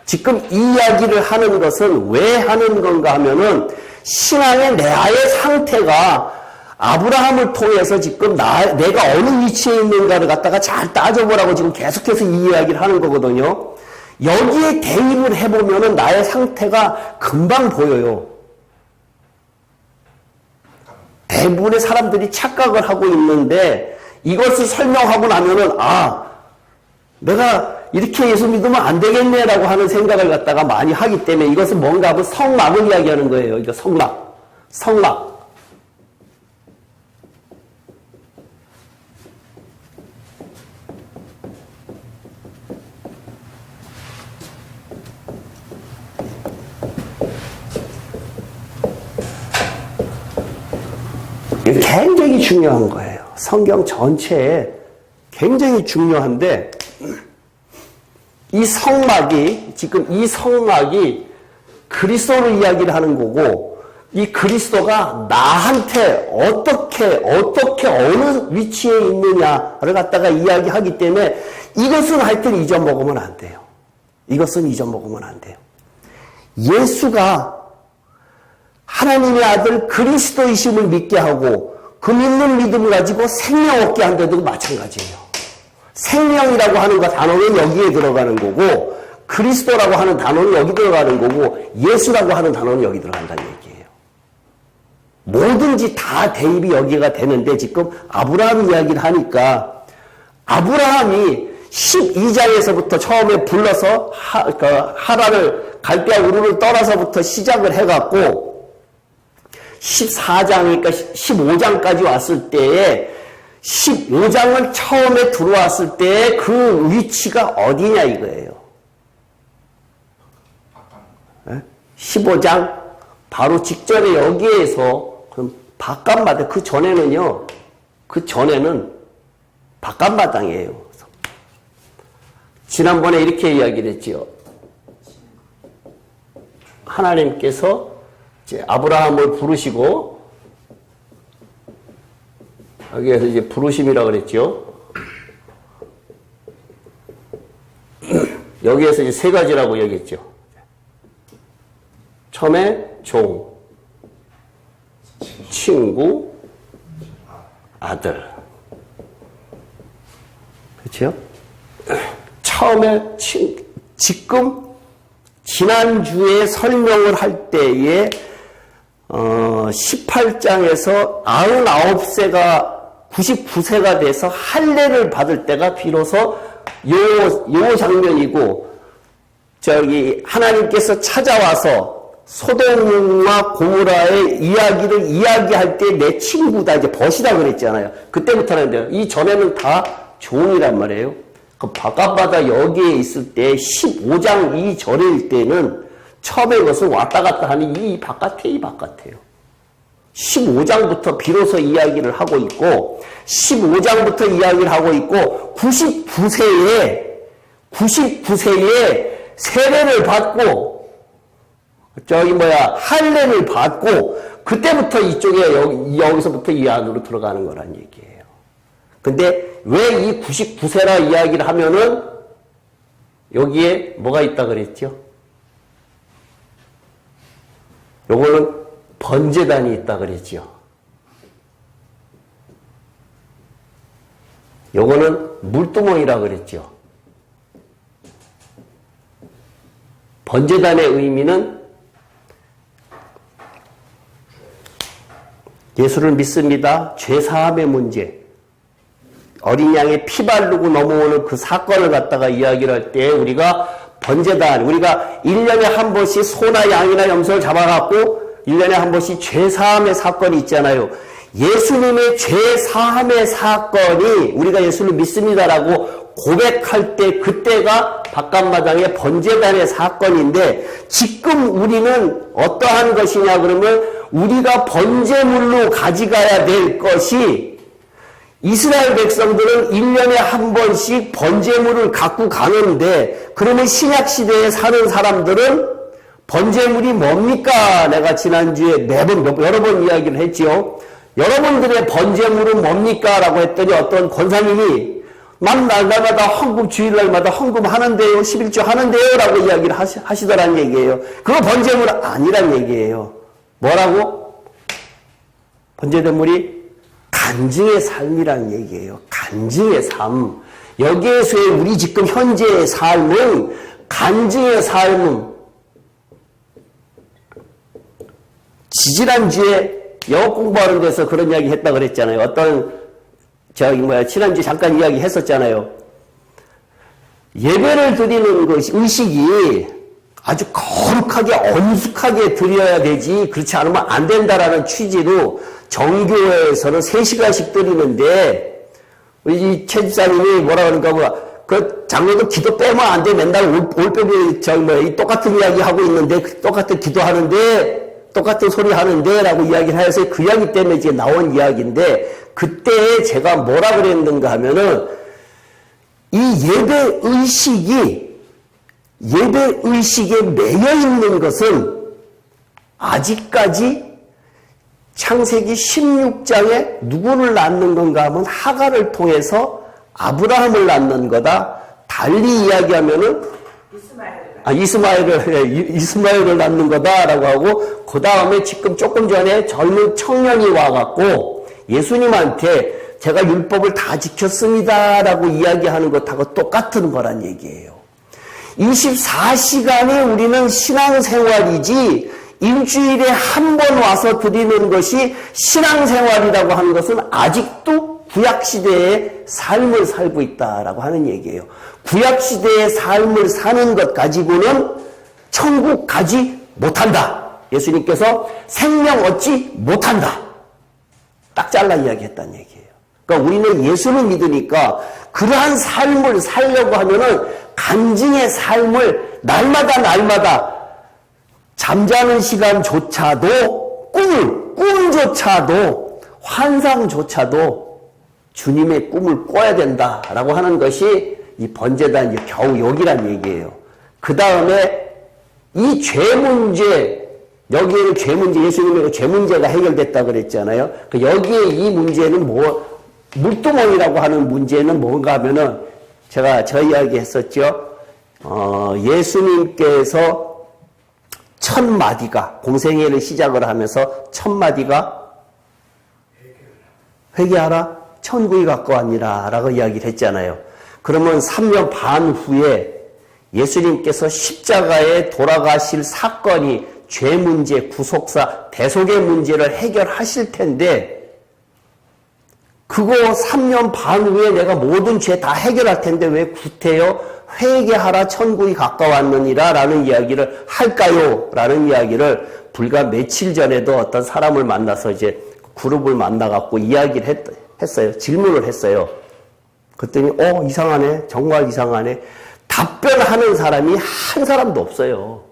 지금 이 이야기를 하는 것은 왜 하는 건가 하면은 신앙의 나의 상태가 아브라함을 통해서 지금 내가 어느 위치에 있는가를 갖다가 잘 따져보라고 지금 계속해서 이 이야기를 하는 거거든요. 여기에 대입을 해보면은 나의 상태가 금방 보여요. 대부분의 사람들이 착각을 하고 있는데 이것을 설명하고 나면은 내가 이렇게 예수 믿으면 안 되겠네라고 하는 생각을 갖다가 많이 하기 때문에 이것은 뭔가 하면 성막을 이야기하는 거예요. 이거 성막. 이게 굉장히 중요한 거예요. 성경 전체에 굉장히 중요한데 이 성막이 그리스도를 이야기를 하는 거고, 이 그리스도가 나한테 어떻게 어느 위치에 있느냐를 갖다가 이야기하기 때문에 이것은 하여튼 잊어먹으면 안 돼요. 이것은 잊어먹으면 안 돼요. 예수가 하나님의 아들 그리스도이심을 믿게 하고 그 믿는 믿음을 가지고 생명 얻게 한데도 마찬가지예요. 생명이라고 하는 단어는 여기에 들어가는 거고 그리스도라고 하는 단어는 여기 들어가는 거고 예수라고 하는 단어는 여기 들어간다는 얘기예요. 뭐든지 다 대입이 여기가 되는데 지금 아브라함 이야기를 하니까 아브라함이 12장에서부터 처음에 불러서 하란을 갈대아 우르를 떠나서부터 시작을 해갖고 14장이니까 15장까지 왔을 때에 15장을 처음에 들어왔을 때 그 위치가 어디냐 이거예요. 15장 바로 직전에 여기에서 바깥마당 그 전에는 바깥마당이에요. 지난번에 이렇게 이야기를 했지요. 하나님께서 이제 아브라함을 부르시고 여기에서 이제 부르심이라고 그랬죠. 여기에서 이제 세 가지라고 얘기했죠. 처음에 종, 친구, 아들. 그렇죠? 처음에 지금 지난주에 설명을 할 때에 18장에서 99세가 99세가 돼서 할례를 받을 때가 비로소 요 장면이고 저기 하나님께서 찾아와서 소돔과 고모라의 이야기를 이야기할 때 내 친구다 이제 벗이다 그랬잖아요. 그때부터는 이 전에는 다 종이란 말이에요. 그 바깥바다 여기에 있을 때 15장 이 절일 때는 처음에 것은 왔다 갔다 하는 이 바깥에요. 15장부터 비로소 이야기를 하고 있고 15장부터 이야기를 하고 있고 99세에 세례를 받고 할례를 받고 그때부터 이쪽에 여기서부터 이 안으로 들어가는 거란 얘기예요. 근데 왜 이 99세라 이야기를 하면은 여기에 뭐가 있다 그랬죠? 요거는 번제단이 있다 그랬죠. 요거는 물두멍이라 그랬죠. 번제단의 의미는 예수를 믿습니다. 죄사함의 문제. 어린 양의 피 바르고 넘어오는 그 사건을 갖다가 이야기를 할 때 우리가 번제단, 우리가 1년에 한 번씩 소나 양이나 염소를 잡아갖고 1년에 한 번씩 죄사함의 사건이 있잖아요. 예수님의 죄사함의 사건이 우리가 예수를 믿습니다라고 고백할 때 그때가 바깥마당의 번제단의 사건인데 지금 우리는 어떠한 것이냐 그러면 우리가 번제물로 가져가야 될 것이 이스라엘 백성들은 1년에 한 번씩 번제물을 갖고 가는데 그러면 신약시대에 사는 사람들은 번제물이 뭡니까? 내가 지난주에 여러 번 이야기를 했죠. 여러분들의 번제물은 뭡니까? 라고 했더니 어떤 권사님이 날마다 헌금 주일날마다 헌금 하는데요. 11조 하는데요. 라고 이야기를 하시더란 얘기예요. 그거 번제물 아니란 얘기예요. 뭐라고? 번제물이 간증의 삶이란 얘기예요. 간증의 삶. 여기에서의 우리 지금 현재의 삶은 간증의 삶. 지지난주에 영어 공부하는 데서 그런 이야기 했다 그랬잖아요. 지난주에 잠깐 이야기 했었잖아요. 예배를 드리는 것이, 의식이 아주 거룩하게, 엄숙하게 드려야 되지, 그렇지 않으면 안 된다라는 취지로 정교회에서는 3시간씩 드리는데, 우리 최 집사님이 뭐라 그러니까, 그 장로도 기도 빼면 안 돼. 맨날 올빼미, 이 똑같은 이야기 하고 있는데, 똑같은 기도 하는데, 똑같은 소리 하는데, 라고 이야기를 해서 그 이야기 때문에 이제 나온 이야기인데, 그때 제가 뭐라 그랬는가 하면은, 이 예배 의식에 매여 있는 것은 아직까지 창세기 16장에 누구를 낳는 건가 하면 하갈을 통해서 아브라함을 낳는 거다. 달리 이야기하면은 이스마엘을 낳는 거다라고 하고, 그 다음에 지금 조금 전에 젊은 청년이 와갖고 예수님한테 제가 율법을 다 지켰습니다라고 이야기하는 것하고 똑같은 거란 얘기예요. 24시간이 우리는 신앙생활이지 일주일에 한 번 와서 드리는 것이 신앙생활이라고 하는 것은 아직도 구약시대의 삶을 살고 있다라고 하는 얘기예요. 구약시대의 삶을 사는 것 가지고는 천국 가지 못한다. 예수님께서 생명 얻지 못한다. 딱 잘라 이야기했다는 얘기예요. 그러니까 우리는 예수를 믿으니까 그러한 삶을 살려고 하면은 간증의 삶을 날마다 잠자는 시간조차도 꿈조차도 환상조차도 주님의 꿈을 꿔야 된다라고 하는 것이 이 번제단 겨우 여기란 얘기예요. 그 다음에 이 죄 문제, 여기에는 죄 문제, 예수님의 죄 문제가 해결됐다 그랬잖아요. 여기에 이 문제는 물두멍이라고 하는 문제는 뭔가 하면은 저 이야기 했었죠. 예수님께서 1000마디가 공생애를 시작을 하면서 1000마디가 회개하라 천국이 가까웠니라 라고 이야기를 했잖아요. 그러면 3년 반 후에 예수님께서 십자가에 돌아가실 사건이 죄 문제, 구속사, 대속의 문제를 해결하실 텐데 그거 3년 반 후에 내가 모든 죄 다 해결할 텐데 왜 구태여 회개하라 천국이 가까웠느니라 라는 이야기를 할까요? 라는 이야기를 불과 며칠 전에도 어떤 사람을 만나서 이제 그룹을 만나갖고 이야기를 했어요. 질문을 했어요. 그랬더니 이상하네. 정말 이상하네. 답변하는 사람이 한 사람도 없어요.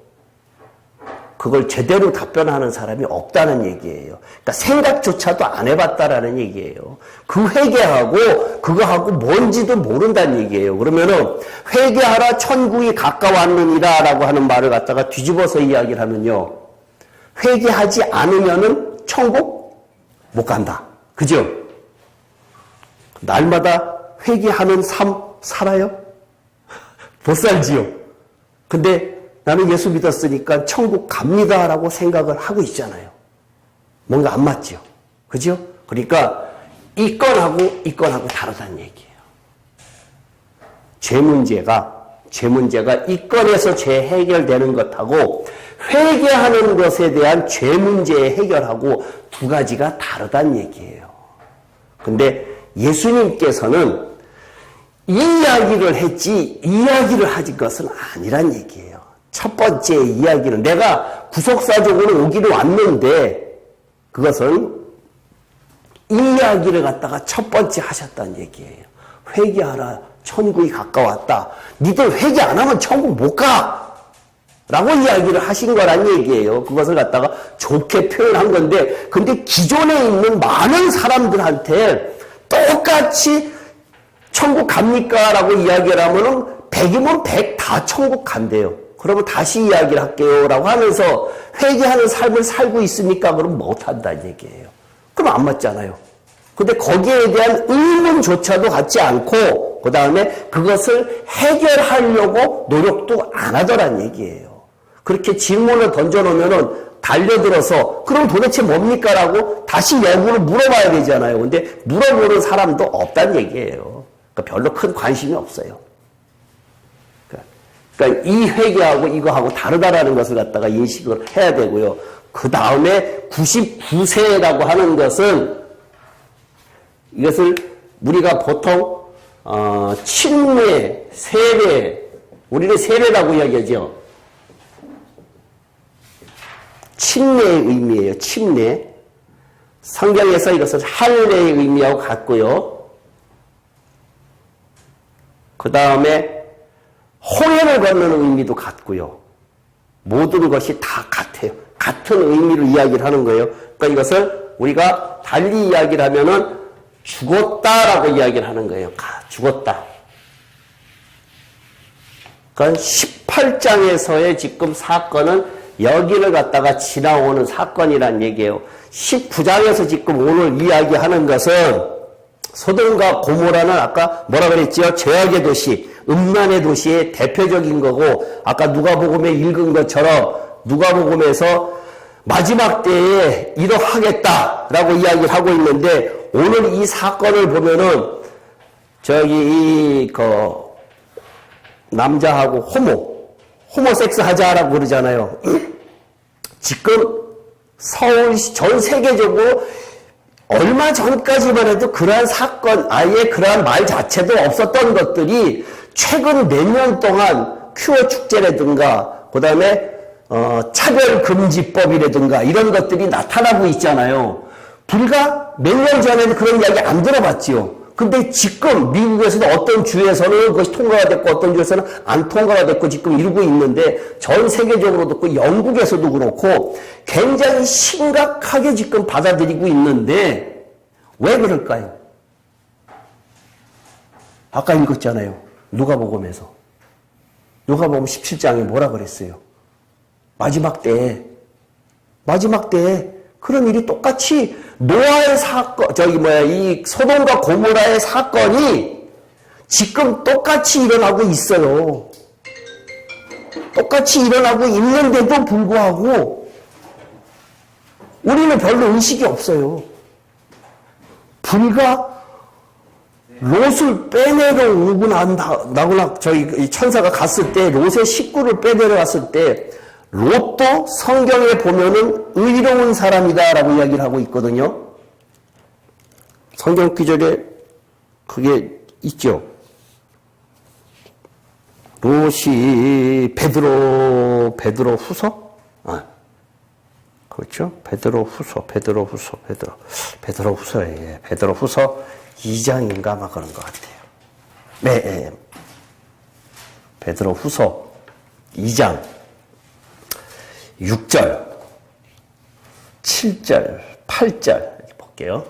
그걸 제대로 답변하는 사람이 없다는 얘기예요. 그러니까 생각조차도 안 해봤다라는 얘기예요. 그 회개하고 그거하고 뭔지도 모른다는 얘기예요. 그러면은 회개하라 천국이 가까웠느니라 라고 하는 말을 갖다가 뒤집어서 이야기를 하면요. 회개하지 않으면은 천국 못 간다. 그죠? 날마다 회개하는 삶 살아요? 못 살지요. 근데 나는 예수 믿었으니까 천국 갑니다라고 생각을 하고 있잖아요. 뭔가 안 맞죠. 그죠? 그러니까 이 건하고 다르다는 얘기예요. 죄 문제가 이 건에서 죄 해결되는 것하고 회개하는 것에 대한 죄 문제의 해결하고 두 가지가 다르다는 얘기예요. 근데 예수님께서는 이야기를 했지 이야기를 하신 것은 아니란 얘기예요. 첫 번째 이야기는 내가 구속사적으로 오기로 왔는데 그것은 이야기를 갖다가 첫 번째 하셨다는 얘기예요. 회개하라 천국이 가까웠다. 니들 회개 안 하면 천국 못 가! 라고 이야기를 하신 거란 얘기예요. 그것을 갖다가 좋게 표현한 건데 근데 기존에 있는 많은 사람들한테 똑같이 천국 갑니까? 라고 이야기를 하면은 100이면 100 다 천국 간대요. 그러면 다시 이야기를 할게요. 라고 하면서 회개하는 삶을 살고 있으니까 그럼 못한다는 얘기예요. 그럼 안 맞잖아요. 근데 거기에 대한 의문조차도 갖지 않고 그 다음에 그것을 해결하려고 노력도 안 하더란 얘기예요. 그렇게 질문을 던져놓으면은 달려들어서 그럼 도대체 뭡니까? 라고 다시 역으로 물어봐야 되잖아요. 근데 물어보는 사람도 없다는 얘기예요. 그러니까 별로 큰 관심이 없어요. 그러니까 이 회개하고 이거하고 다르다라는 것을 갖다가 인식을 해야 되고요. 그 다음에 99세라고 하는 것은 이것을 우리가 보통 침례, 세례, 우리는 세례라고 이야기하죠. 침례의 의미예요. 침례. 성경에서 이것을 할례의 의미하고 같고요. 그 다음에 홍해를 건너는 의미도 같고요. 모든 것이 다 같아요. 같은 의미로 이야기를 하는 거예요. 그러니까 이것을 우리가 달리 이야기를 하면은 죽었다라고 이야기를 하는 거예요. 죽었다. 그러니까 18장에서의 지금 사건은 여기를 갖다가 지나오는 사건이란 얘기예요. 19장에서 지금 오늘 이야기하는 것은 소돔과 고모라는 아까 뭐라 그랬지요? 죄악의 도시, 음란의 도시의 대표적인 거고, 아까 누가복음에 읽은 것처럼 누가복음에서 마지막 때에 이러하겠다라고 이야기를 하고 있는데, 오늘 이 사건을 보면은 남자하고 호모섹스 하자라고 그러잖아요. 지금 서울시 전 세계적으로 얼마 전까지만 해도 그러한 사건, 아예 그러한 말 자체도 없었던 것들이 최근 몇 년 동안 큐어 축제라든가, 그 다음에 차별금지법이라든가 이런 것들이 나타나고 있잖아요. 불과 몇 년 전에는 그런 이야기 안 들어봤지요. 근데 지금 미국에서도 어떤 주에서는 그것이 통과가 됐고 어떤 주에서는 안 통과가 됐고 지금 이루고 있는데, 전 세계적으로도 그렇고 영국에서도 그렇고 굉장히 심각하게 지금 받아들이고 있는데 왜 그럴까요? 아까 읽었잖아요. 누가복음에서. 누가복음 17장에 뭐라 그랬어요? 마지막 때에 그런 일이 똑같이 노아의 사건, 이 소돔과 고모라의 사건이 지금 똑같이 일어나고 있어요. 똑같이 일어나고 있는데도 불구하고 우리는 별로 의식이 없어요. 불과 롯을 빼내러 오고 나구나 저희 천사가 갔을 때, 롯의 식구를 빼내러 갔을 때 롯도 성경에 보면은 의로운 사람이다라고 이야기를 하고 있거든요. 성경 구절에 그게 있죠. 롯이 베드로 후서? 그렇죠? 베드로 후서에 베드로 후서 2장인가 아마 그런 것 같아요. 네. 베드로 후서 2장 6절, 7절, 8절 이렇게 볼게요.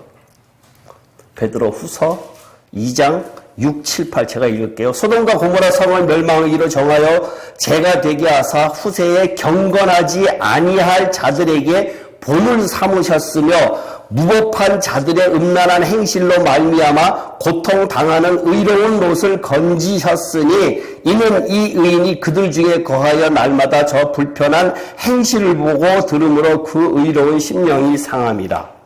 베드로 후서 2장 6, 7, 8 제가 읽을게요. 소돔과 고모라 성을 멸망하기로 정하여 제가 되게 하사 후세에 경건하지 아니할 자들에게 본을 삼으셨으며 무법한 자들의 음란한 행실로 말미암아 고통당하는 의로운 롯을 건지셨으니 이는 이 의인이 그들 중에 거하여 날마다 저 불편한 행실을 보고 들음으로 그 의로운 심령이 상함이라.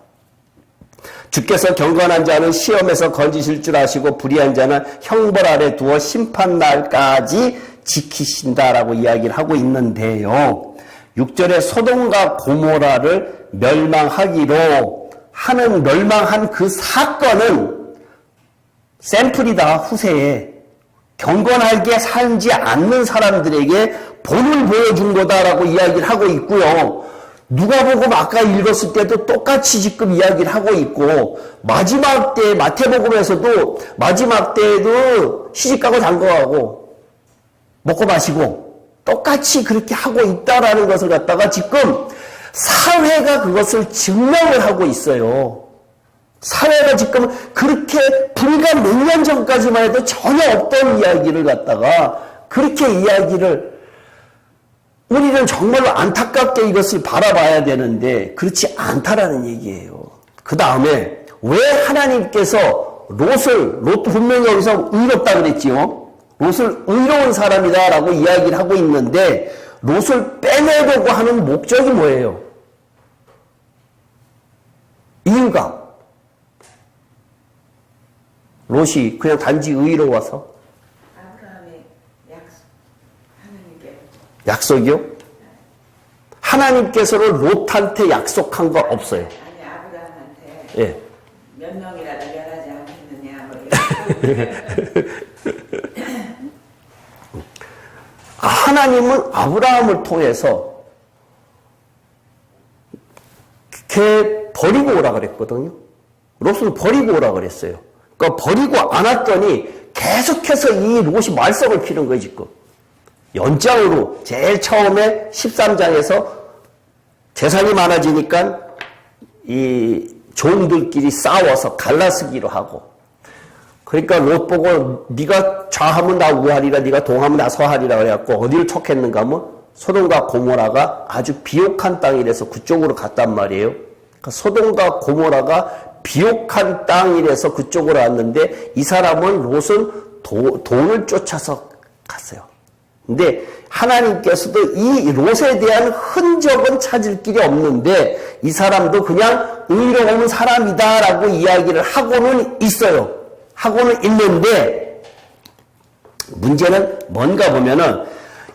주께서 경건한 자는 시험에서 건지실 줄 아시고 불의한 자는 형벌 아래 두어 심판날까지 지키신다라고 이야기를 하고 있는데요. 6절에 소돔과 고모라를 멸망하기로 하는 멸망한 그 사건은 샘플이다. 후세에 경건하게 살지 않는 사람들에게 본을 보여준 거다라고 이야기를 하고 있고요. 누가복음 아까 읽었을 때도 똑같이 지금 이야기를 하고 있고, 마지막 때 마태복음에서도 마지막 때에도 시집가고 장거하고 먹고 마시고 똑같이 그렇게 하고 있다라는 것을 갖다가 지금 사회가 그것을 증명을 하고 있어요. 사회가 지금 그렇게 불과 몇 년 전까지만 해도 전혀 없던 이야기를 갖다가 그렇게 이야기를, 우리는 정말로 안타깝게 이것을 바라봐야 되는데 그렇지 않다라는 얘기예요. 그 다음에 왜 하나님께서 롯도 분명히 여기서 의롭다 그랬지요. 롯을 의로운 사람이다라고 이야기를 하고 있는데 롯을 빼내려고 하는 목적이 뭐예요? 이유가 롯이 그냥 단지 의로워서? 아브라함의 하나님께 약속이요? 하나님께서는 롯한테 약속한 거 없어요. 아니 아브라함한테 예. 몇 명이라도 멸하지 않겠느냐 하나님은 아브라함을 통해서 걔 버리고 오라 그랬거든요. 롯을 버리고 오라 그랬어요. 그러니까 버리고 안 왔더니 계속해서 이 롯이 말썽을 피는 거예요, 지금. 연장으로 제일 처음에 13장에서 재산이 많아지니까 이 종들끼리 싸워서 갈라쓰기로 하고, 그러니까 롯 보고 네가 좌하면 나 우하리라 네가 동하면 나 서하리라 그래갖고 어디를 척했는가 하면 소돔과 고모라가 아주 비옥한 땅이라서 그쪽으로 갔단 말이에요. 그러니까 소돔과 고모라가 비옥한 땅이라서 그쪽으로 왔는데 이 사람은 롯은 돈을 쫓아서 갔어요. 근데 하나님께서도 이 롯에 대한 흔적은 찾을 길이 없는데 이 사람도 그냥 의로운 사람이다라고 이야기를 하고는 있어요. 하고는 있는데 문제는 뭔가 보면은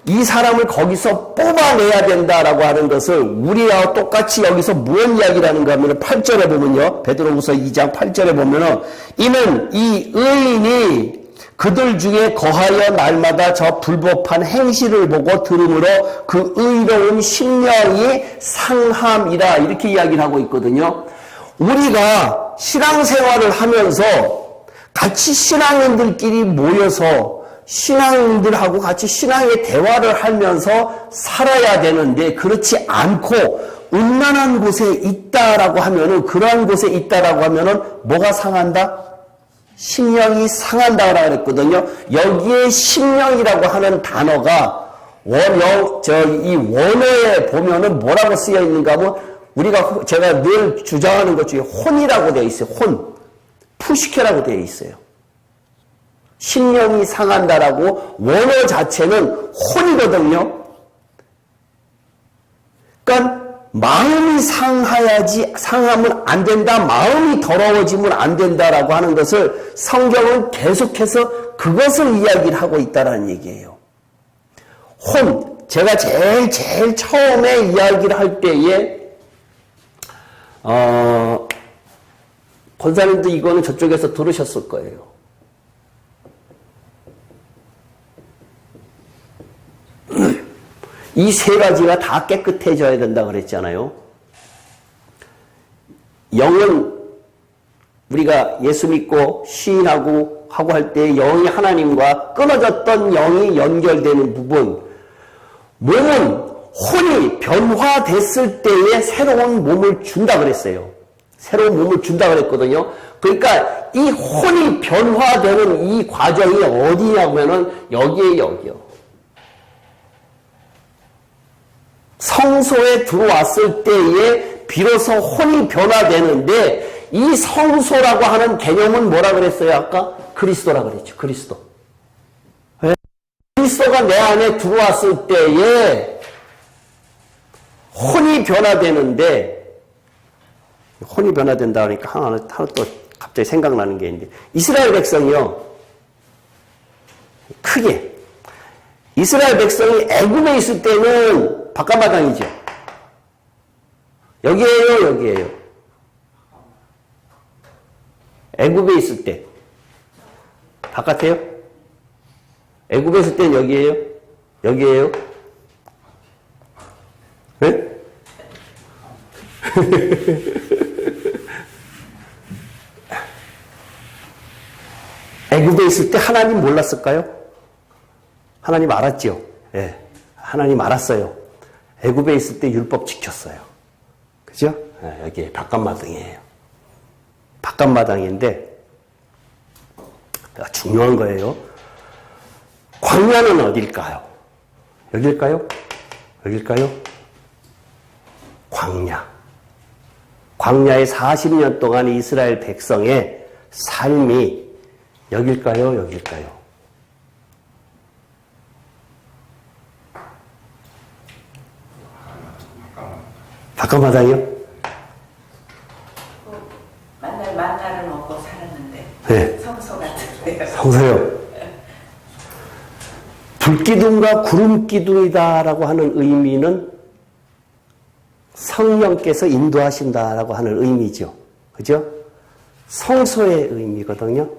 이 사람을 거기서 뽑아내야 된다라고 하는 것을 우리와 똑같이 여기서 무슨 이야기를 하는가 하면 8절에 보면요. 베드로후서 2장 8절에 보면은 이는 이 의인이 그들 중에 거하여 날마다 저 불법한 행실을 보고 들음으로 그 의로운 심령이 상함이라 이렇게 이야기를 하고 있거든요. 우리가 신앙생활을 하면서 같이 신앙인들끼리 모여서 신앙인들하고 같이 신앙의 대화를 하면서 살아야 되는데 그렇지 않고 음란한 곳에 있다라고 하면은 그러한 곳에 있다라고 하면은 뭐가 상한다? 심령이 상한다고 그랬거든요. 여기에 심령이라고 하는 단어가 이 원어에 보면은 뭐라고 쓰여 있는가 하면 제가 늘 주장하는 것 중에 혼이라고 되어 있어요. 혼. 푸시케라고 되어 있어요. 심령이 상한다라고 원어 자체는 혼이거든요. 그러니까 마음이 상하면 안 된다. 마음이 더러워지면 안 된다라고 하는 것을 성경은 계속해서 그것을 이야기를 하고 있다라는 얘기예요. 혼. 제가 제일 처음에 이야기를 할 때에 권사님도 이거는 저쪽에서 들으셨을 거예요. 이 세 가지가 다 깨끗해져야 된다 그랬잖아요. 영은 우리가 예수 믿고 시인하고 하고 할 때 영이 하나님과 끊어졌던 영이 연결되는 부분, 몸은 혼이 변화됐을 때에 새로운 몸을 준다 그랬어요. 새로운 몸을 준다 그랬거든요. 그러니까 이 혼이 변화되는 이 과정이 어디냐면은 여기요. 성소에 들어왔을 때에 비로소 혼이 변화되는데 이 성소라고 하는 개념은 뭐라 그랬어요? 아까 그리스도라 그랬죠. 그리스도. 그리스도가 내 안에 들어왔을 때에 혼이 변화되는데 혼이 변화된다 그러니까 하나 또 갑자기 생각나는 게 있는데 이스라엘 백성이요. 크게 이스라엘 백성이 애굽에 있을 때는 바깥마당이죠. 여기에요. 애굽에 있을 때 바깥에요? 애굽에 있을 때는 여기에요? 네? 애굽에 있을 때 하나님 몰랐을까요? 하나님 알았죠. 예, 하나님 알았어요. 애굽에 있을 때 율법 지켰어요. 그죠? 예, 여기 바깥마당이에요. 바깥마당인데 중요한 거예요. 광야는 어딜까요? 여길까요? 광야. 광야의 40년 동안 이스라엘 백성의 삶이 여길까요? 바깥마당이요? 만날 만나를 먹고 살았는데 네. 성소 같은데요. 성소요. 불기둥과 구름기둥이다라고 하는 의미는 성령께서 인도하신다라고 하는 의미죠. 그죠? 성소의 의미거든요.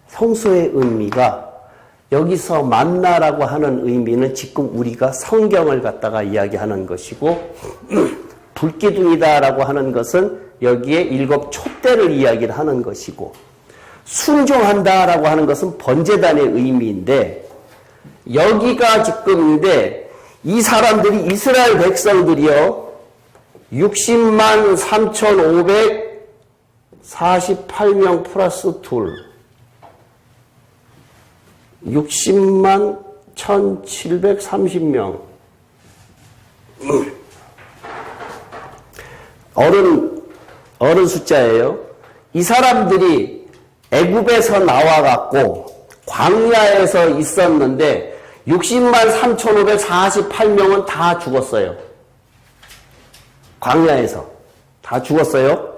성소의 의미가 여기서 만나라고 하는 의미는 지금 우리가 성경을 갖다가 이야기하는 것이고 불기둥이다라고 하는 것은 여기에 7 촛대를 이야기를 하는 것이고 순종한다라고 하는 것은 번제단의 의미인데 여기가 지금인데 이 사람들이 이스라엘 백성들이요 60만 3,548명 플러스 둘 60만 1730명. 어른 숫자예요. 이 사람들이 애굽에서 나와갖고 광야에서 있었는데 60만 3,548명은 다 죽었어요. 광야에서 다 죽었어요.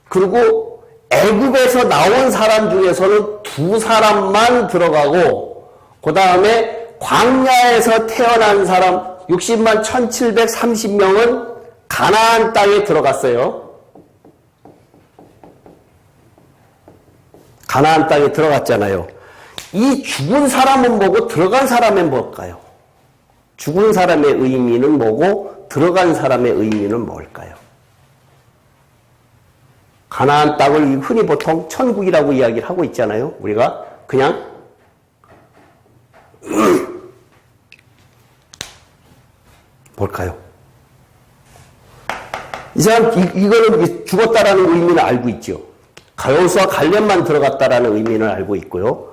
그리고 애굽에서 나온 사람 중에서는 2사람만 들어가고 그 다음에 광야에서 태어난 사람 60만 1730명은 가나안 땅에 들어갔어요. 가나안 땅에 들어갔잖아요. 이 죽은 사람은 뭐고 들어간 사람은 뭘까요? 죽은 사람의 의미는 뭐고 들어간 사람의 의미는 뭘까요? 가나안 땅을 흔히 보통 천국이라고 이야기를 하고 있잖아요. 우리가 그냥 뭘까요? 이 사람 이거는 죽었다라는 의미는 알고 있죠. 여호수아 갈렙만 들어갔다라는 의미는 알고 있고요.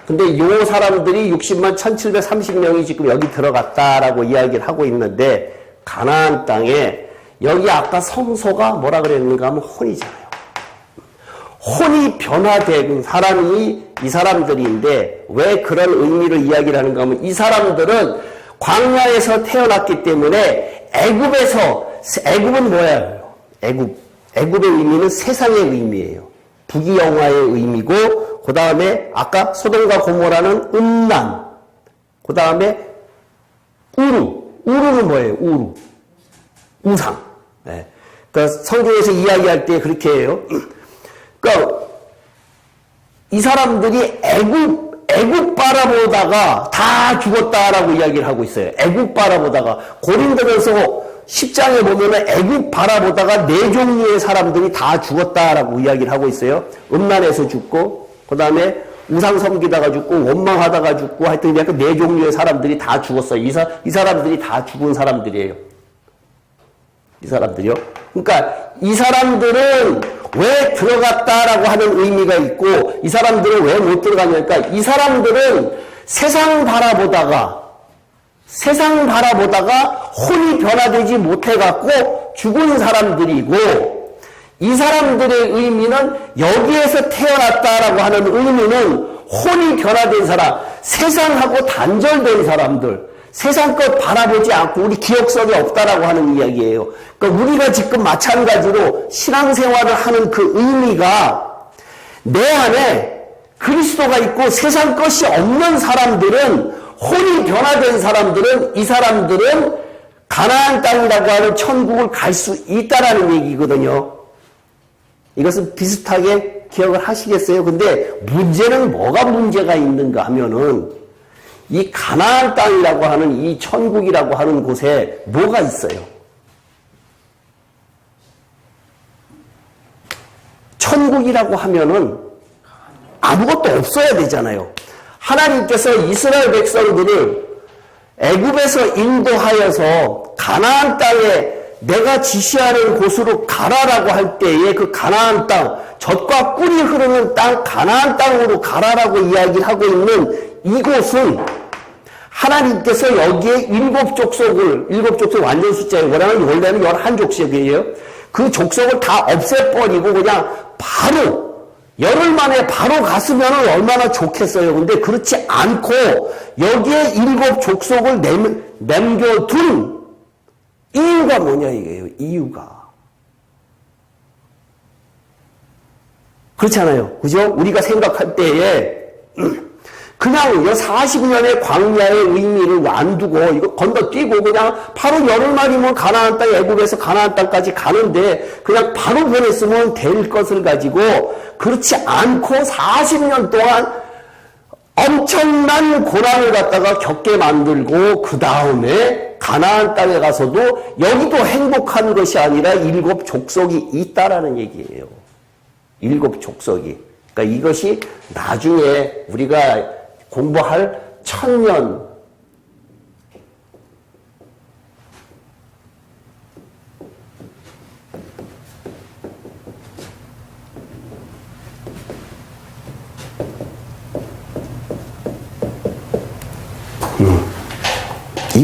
근데 이 사람들이 60만 1730명이 지금 여기 들어갔다라고 이야기를 하고 있는데 가나안 땅에 여기 아까 성소가 뭐라 그랬는가 하면 혼이잖아요. 혼이 변화된 사람이 이 사람들인데 왜 그런 의미를 이야기를 하는가 하면 이 사람들은 광야에서 태어났기 때문에 애굽은 뭐예요? 애굽의 의미는 세상의 의미예요. 부귀영화의 의미고 그 다음에 아까 소돔과 고모라는 음란, 그 다음에 우루는 뭐예요? 우상. 네. 그러니까 성경에서 이야기할 때 그렇게 해요. 그러니까 이 사람들이 애굽 바라보다가 다 죽었다라고 이야기를 하고 있어요. 애굽 바라보다가 고린도전서 10장에 보면은 애굽 바라보다가 4종류의 사람들이 다 죽었다라고 이야기를 하고 있어요. 음란해서 죽고, 그 다음에 우상 섬기다가 죽고, 원망하다가 죽고, 하여튼 약간 4종류의 사람들이 다 죽었어요. 이 사람들이 다 죽은 사람들이에요. 이 사람들이요. 그러니까 이 사람들은 왜 들어갔다라고 하는 의미가 있고, 이 사람들은 왜 못 들어갔냐니까, 이 사람들은 세상 바라보다가 혼이 변화되지 못해갖고 죽은 사람들이고, 이 사람들의 의미는 여기에서 태어났다라고 하는 의미는 혼이 변화된 사람, 세상하고 단절된 사람들, 세상 것 바라보지 않고 우리 기억 속에 없다라고 하는 이야기예요. 그러니까 우리가 지금 마찬가지로 신앙생활을 하는 그 의미가 내 안에 그리스도가 있고 세상 것이 없는 사람들은, 혼이 변화된 사람들은, 이 사람들은 가나안 땅이라고 하는 천국을 갈 수 있다라는 얘기거든요. 이것은 비슷하게 기억을 하시겠어요? 근데 문제는 뭐가 문제가 있는가 하면은 이 가나안 땅이라고 하는 이 천국이라고 하는 곳에 뭐가 있어요? 천국이라고 하면은 아무것도 없어야 되잖아요. 하나님께서 이스라엘 백성들을 애굽에서 인도하여서 가나안 땅에 내가 지시하는 곳으로 가라라고 할 때에 그 가나안 땅, 젖과 꿀이 흐르는 땅, 가나안 땅으로 가라라고 이야기를 하고 있는 이곳은 하나님께서 여기에 7족속 완전 숫자예요. 원래는 11족속이에요. 그 족속을 다 없애버리고 그냥 바로 열흘 만에 바로 갔으면 얼마나 좋겠어요. 근데 그렇지 않고 여기에 7족속을 남겨둔 이유가 뭐냐 이게요. 이유가. 그렇잖아요. 그죠? 우리가 생각할 때에 그냥 40년의 광야의 의미를 안 두고 이거 건너뛰고 그냥 바로 열흘 만이면 가나안 땅, 애굽에서 가나안 땅까지 가는데 그냥 바로 보냈으면 될 것을 가지고 그렇지 않고 40년 동안 엄청난 고난을 갖다가 겪게 만들고 그 다음에 가나안 땅에 가서도 여기도 행복한 것이 아니라 7족속이 있다라는 얘기예요. 7족속이. 그러니까 이것이 나중에 우리가 공부할 1000년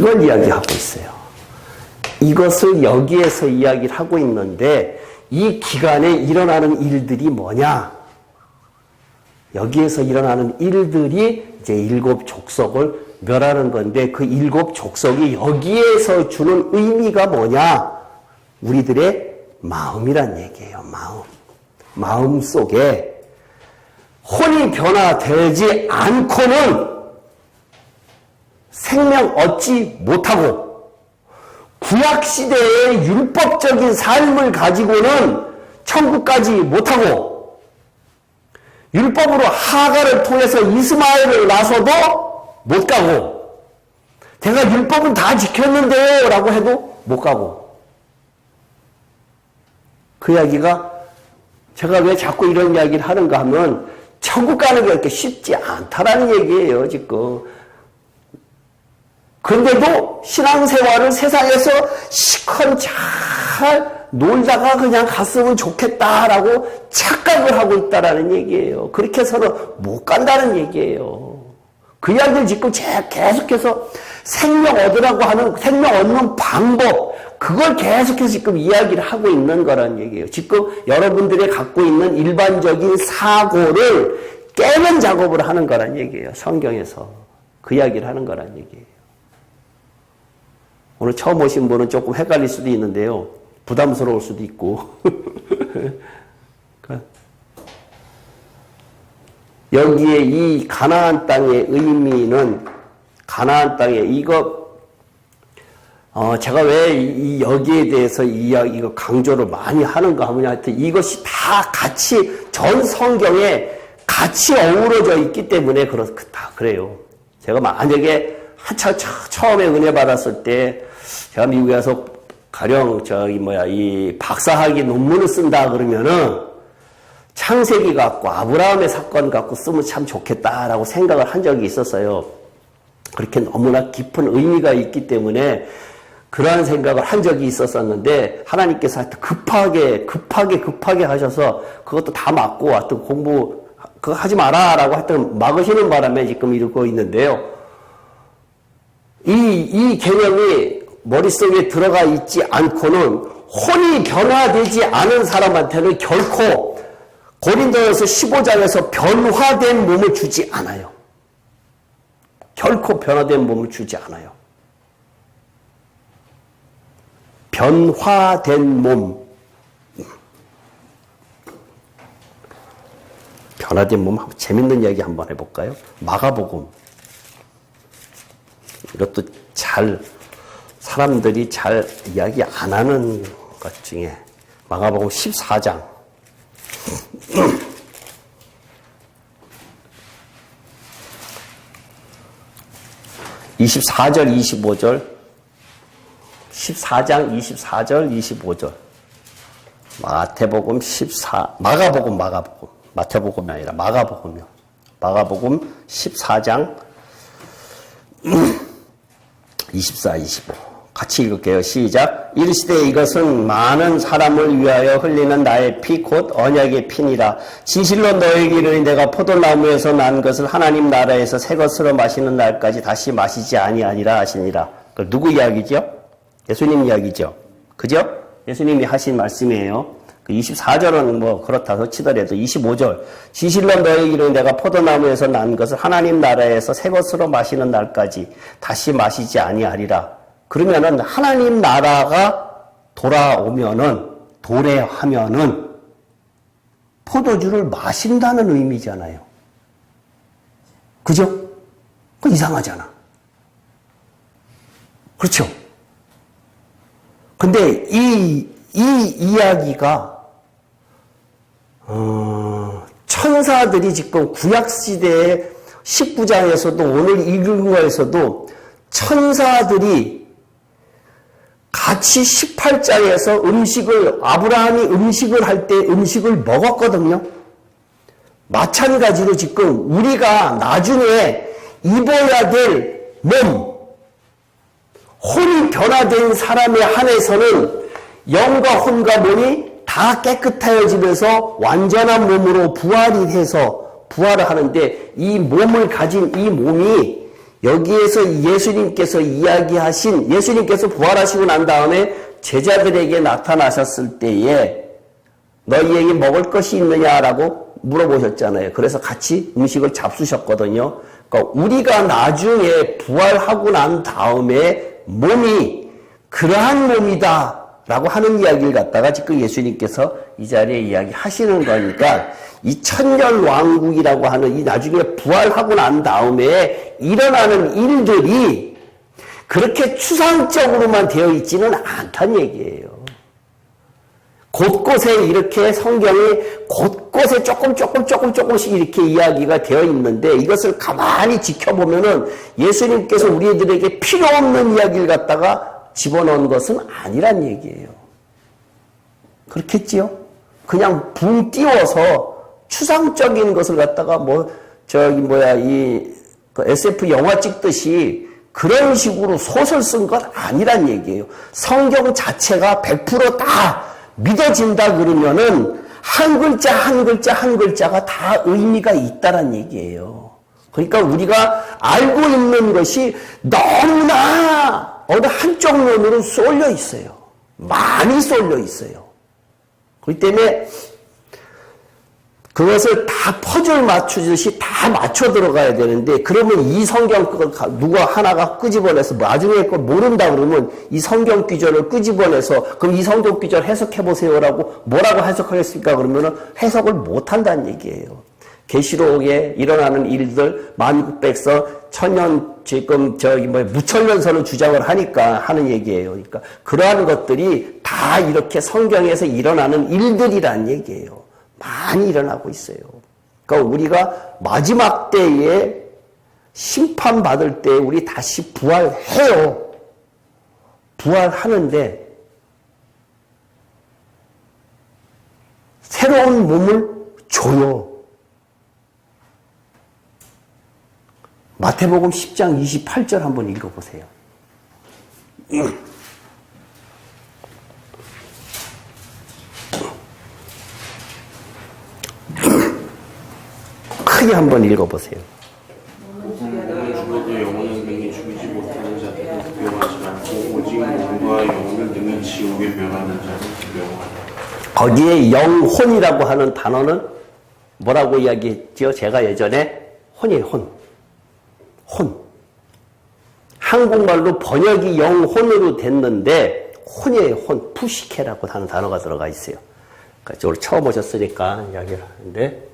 이걸 이야기하고 있어요. 이것을 여기에서 이야기를 하고 있는데 이 기간에 일어나는 일들이 뭐냐? 여기에서 일어나는 일들이 이제 7 족속을 멸하는 건데 그 7 족속이 여기에서 주는 의미가 뭐냐? 우리들의 마음이란 얘기예요. 마음 속에 혼이 변화되지 않고는 생명 얻지 못하고 구약시대의 율법적인 삶을 가지고는 천국까지 못하고 율법으로 하가를 통해서 이스마엘을 낳아서도 못 가고 제가 율법은 다 지켰는데요 라고 해도 못 가고 그 이야기가 제가 왜 자꾸 이런 이야기를 하는가 하면 천국 가는 게 그렇게 쉽지 않다라는 얘기예요 지금. 그런데도 신앙생활을 세상에서 시컨 잘 놀다가 그냥 갔으면 좋겠다라고 착각을 하고 있다라는 얘기예요. 그렇게 해서는 못 간다는 얘기예요. 그 이야기를 지금 계속해서 생명 얻으라고 하는 생명 얻는 방법 그걸 계속해서 지금 이야기를 하고 있는 거라는 얘기예요. 지금 여러분들이 갖고 있는 일반적인 사고를 깨는 작업을 하는 거란 얘기예요. 성경에서 그 이야기를 하는 거란 얘기예요. 오늘 처음 오신 분은 조금 헷갈릴 수도 있는데요. 부담스러울 수도 있고. 여기에 이 가나안 땅의 의미는 가나안 땅의 이거 제가 왜 여기에 대해서 이거 강조를 많이 하는가 하면 하여튼 이것이 다 같이 전 성경에 같이 어우러져 있기 때문에 다 그래요. 제가 만약에 한참 처음에 은혜 받았을 때 제가 미국에 와서 가령 이 박사학위 논문을 쓴다 그러면은 창세기 갖고 아브라함의 사건 갖고 쓰면 참 좋겠다라고 생각을 한 적이 있었어요. 그렇게 너무나 깊은 의미가 있기 때문에 그러한 생각을 한 적이 있었었는데 하나님께서 하여튼 급하게 하셔서 그것도 다 막고 하여튼 공부 그거 하지 마라라고 하여튼 막으시는 바람에 지금 이러고 있는데요. 이 개념이 머릿속에 들어가 있지 않고는 혼이 변화되지 않은 사람한테는 결코 고린도전서 15장에서 변화된 몸을 주지 않아요. 결코 변화된 몸을 주지 않아요. 변화된 몸. 변화된 몸, 재밌는 이야기 한번 해볼까요? 마가복음. 이것도 사람들이 잘 이야기 안 하는 것 중에 마가복음 14장. 24절, 25절. 14장 24절, 25절. 마태복음 마가복음. 마태복음이 아니라 마가복음이요. 마가복음 14장 24, 25. 같이 읽을게요. 시작. 이르시되 이것은 많은 사람을 위하여 흘리는 나의 피 곧 언약의 피니라. 진실로 너에게 이르니 내가 포도나무에서 난 것을 하나님 나라에서 새 것으로 마시는 날까지 다시 마시지 아니하니라 하시니라. 그 누구 이야기죠? 예수님 이야기죠. 그죠? 예수님이 하신 말씀이에요. 그 24절은 뭐 그렇다 치더라도 25절. 진실로 너에게 이르니 내가 포도나무에서 난 것을 하나님 나라에서 새 것으로 마시는 날까지 다시 마시지 아니하리라. 그러면은 하나님 나라가 돌아오면은 도래하면은 포도주를 마신다는 의미잖아요. 그죠? 그 이상하잖아. 그렇죠? 근데 이 이야기가 천사들이 지금 구약시대의 19장에서도 오늘 읽은 거에서도 천사들이 같이 18장에서 아브라함이 음식을 할 때 음식을 먹었거든요. 마찬가지로 지금 우리가 나중에 입어야 될 몸, 혼이 변화된 사람에 한해서는 영과 혼과 몸이 다 깨끗해지면서 완전한 몸으로 부활을 하는데 이 몸을 가진 이 몸이 여기에서 예수님께서 이야기하신, 예수님께서 부활하시고 난 다음에 제자들에게 나타나셨을 때에 너희에게 먹을 것이 있느냐라고 물어보셨잖아요. 그래서 같이 음식을 잡수셨거든요. 그러니까 우리가 나중에 부활하고 난 다음에 몸이 그러한 몸이다라고 하는 이야기를 갖다가 지금 예수님께서 이 자리에 이야기하시는 거니까 이 천년왕국이라고 하는 이 나중에 부활하고 난 다음에 일어나는 일들이 그렇게 추상적으로만 되어 있지는 않다는 얘기예요. 곳곳에 이렇게 성경이 곳곳에 조금씩 이렇게 이야기가 되어 있는데 이것을 가만히 지켜보면은 예수님께서 우리들에게 필요 없는 이야기를 갖다가 집어넣은 것은 아니란 얘기예요. 그렇겠지요? 그냥 붕 띄워서 추상적인 것을 갖다가 SF 영화 찍듯이 그런 식으로 소설 쓴 것 아니란 얘기예요. 성경 자체가 100% 다 믿어진다 그러면은 한 글자 한 글자가 다 의미가 있다란 얘기예요. 그러니까 우리가 알고 있는 것이 너무나 어느 한쪽 면으로 쏠려 있어요. 많이 쏠려 있어요. 그렇기 때문에 그것을 다 퍼즐 맞추듯이 다 맞춰 들어가야 되는데 그러면 이 성경 누가 하나가 끄집어내서 나중에 걸 모른다 그러면 이 성경 귀절을 끄집어내서 그럼 이 성경 귀절 해석해 보세요라고 뭐라고 해석하겠습니까? 그러면은 해석을 못 한다는 얘기예요. 계시록에 일어나는 일들 만국백서 천년 지금 무천년설을 주장을 하니까 하는 얘기예요. 그러니까 그러한 것들이 다 이렇게 성경에서 일어나는 일들이란 얘기예요. 많이 일어나고 있어요. 그러니까 우리가 마지막 때에 심판받을 때 우리 다시 부활해요. 부활하는데 새로운 몸을 줘요. 마태복음 10장 28절 한번 읽어보세요. 크게 한번 읽어보세요. 죽어도 영혼은 능히 죽이지 못하는 자들은 두려워하지 않고 오직 몸과 영혼을 능히 지옥에 멸하는 자는 두려워하라. 거기에 영혼이라고 하는 단어는 뭐라고 이야기했죠? 제가 예전에 혼이에요. 혼. 한국말로 번역이 영혼으로 됐는데 혼이에요. 혼. 푸시케라고 하는 단어가 들어가 있어요. 그러니까 오늘 처음 오셨으니까 이야기를 하는데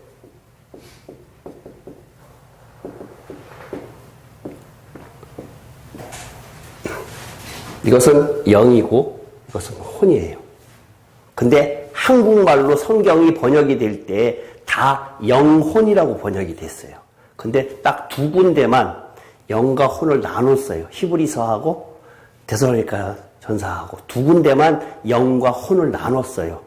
이것은 영이고 이것은 혼이에요. 근데 한국말로 성경이 번역이 될 때 다 영혼이라고 번역이 됐어요. 근데 딱 두 군데만 영과 혼을 나눴어요. 히브리서하고 데살로니가 전서하고 두 군데만 영과 혼을 나눴어요.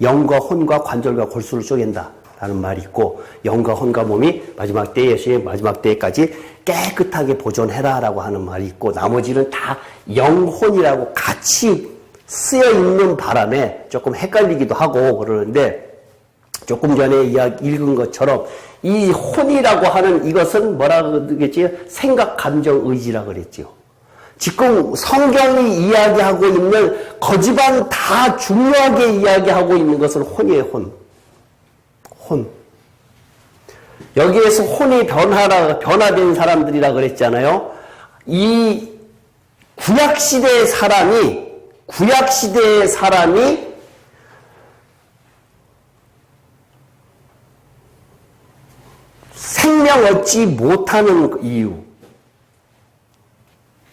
영과 혼과 관절과 골수를 쪼갠다 라는 말이 있고 영과 혼과 몸이 마지막 때에 예수의 마지막 때까지 깨끗하게 보존해라 라고 하는 말이 있고 나머지는 다 영혼이라고 같이 쓰여 있는 바람에 조금 헷갈리기도 하고 그러는데 조금 전에 읽은 것처럼 이 혼이라고 하는 이것은 뭐라고 그러겠지? 생각, 감정, 의지라고 그랬죠. 지금 성경이 이야기하고 있는 거지반 다 중요하게 이야기하고 있는 것은 혼이에요. 혼. 여기에서 혼이 변화된 사람들이라 그랬잖아요. 이 구약시대의 사람이 생명 얻지 못하는 이유.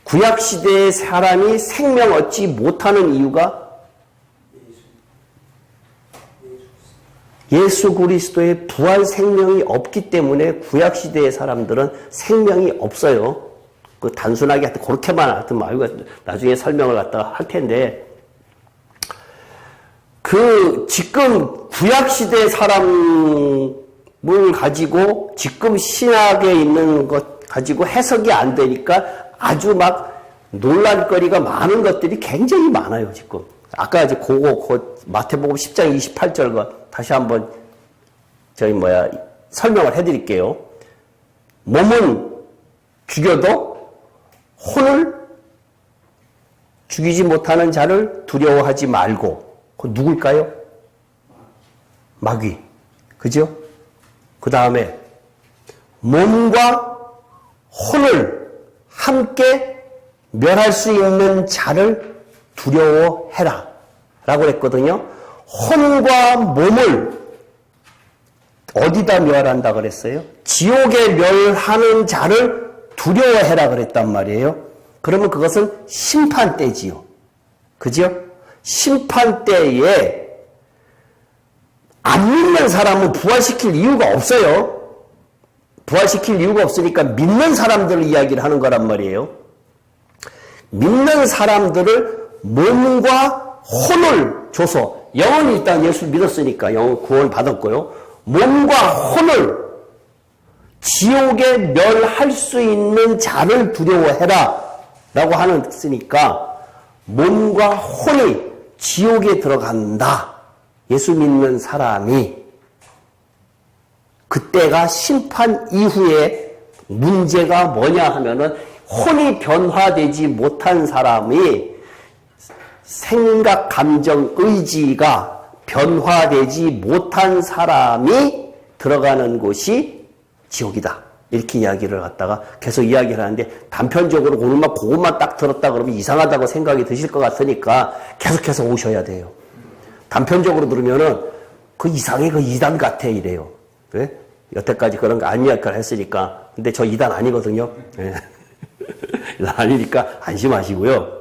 구약시대의 사람이 생명 얻지 못하는 이유가 예수 그리스도의 부활 생명이 없기 때문에 구약시대의 사람들은 생명이 없어요. 그 단순하게 하여튼 그렇게만 하여튼 말고 나중에 설명을 갖다가 할 텐데 그 지금 구약시대의 사람을 가지고 지금 신학에 있는 것 가지고 해석이 안 되니까 아주 막 논란거리가 많은 것들이 굉장히 많아요, 지금. 아까 이제 마태복음 10장 28절 다시 한번 설명을 해드릴게요. 몸은 죽여도 죽이지 못하는 자를 두려워하지 말고. 그 누굴까요? 마귀. 그죠? 그 다음에 몸과 혼을 함께 멸할 수 있는 자를 두려워해라 라고 했거든요. 혼과 몸을 어디다 멸한다 그랬어요? 지옥에 멸하는 자를 두려워해라 그랬단 말이에요. 그러면 그것은 심판 때지요. 그죠? 심판 때에 안 믿는 사람은 부활시킬 이유가 없어요. 부활시킬 이유가 없으니까 믿는 사람들을 이야기를 하는 거란 말이에요. 믿는 사람들을 몸과 혼을 줘서, 영은 일단 예수를 믿었으니까 영은 구원 받았고요. 몸과 혼을 지옥에 멸할 수 있는 자를 두려워해라 라고 하셨으니까 몸과 혼이 지옥에 들어간다. 예수 믿는 사람이. 그때가 심판 이후에 문제가 뭐냐 하면은 혼이 변화되지 못한 사람이 생각, 감정, 의지가 변화되지 못한 사람이 들어가는 곳이 지옥이다. 이렇게 이야기를 갖다가 계속 이야기를 하는데, 단편적으로 오늘만 그것만 딱 들었다 그러면 이상하다고 생각이 드실 것 같으니까 계속해서 오셔야 돼요. 단편적으로 들으면은 그 이상해, 그 이단 같아 이래요. 왜? 여태까지 그런 거 안 이야기를 했으니까. 근데 저 이단 아니거든요. 네. 아니니까 안심하시고요.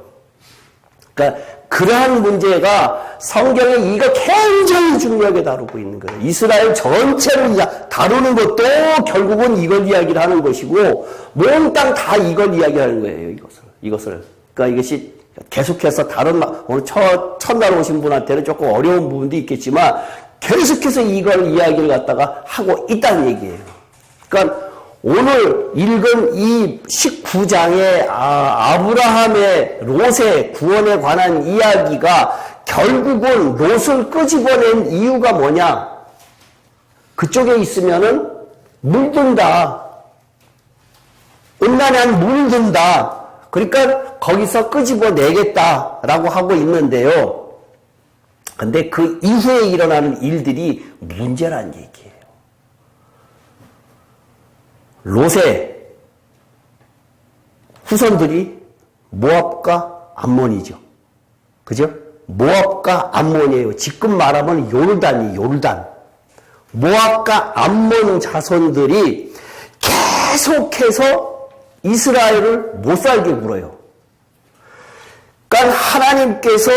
그러니까 그러한 문제가 성경에 이거 굉장히 중요하게 다루고 있는 거예요. 이스라엘 전체를 다루는 것도 결국은 이걸 이야기를 하는 것이고, 몽땅 다 이걸 이야기하는 거예요. 이것을. 그러니까 이것이 계속해서 다른, 오늘 첫날 오신 분한테는 조금 어려운 부분도 있겠지만 계속해서 이걸 이야기를 갖다가 하고 있다는 얘기예요. 그러니까 오늘 읽은 이 19장의 아브라함의 롯의 구원에 관한 이야기가 결국은 롯을 끄집어낸 이유가 뭐냐? 그쪽에 있으면은 물든다. 음란에 한 물든다. 그러니까 거기서 끄집어내겠다라고 하고 있는데요. 근데 그 이후에 일어나는 일들이 문제란 얘기예요. 롯의 후손들이 모압과 암몬이죠. 그죠? 모압과 암몬이에요. 지금 말하면 요르단. 모압과 암몬 자손들이 계속해서 이스라엘을 못 살게 굴어요. 그러니까 하나님께서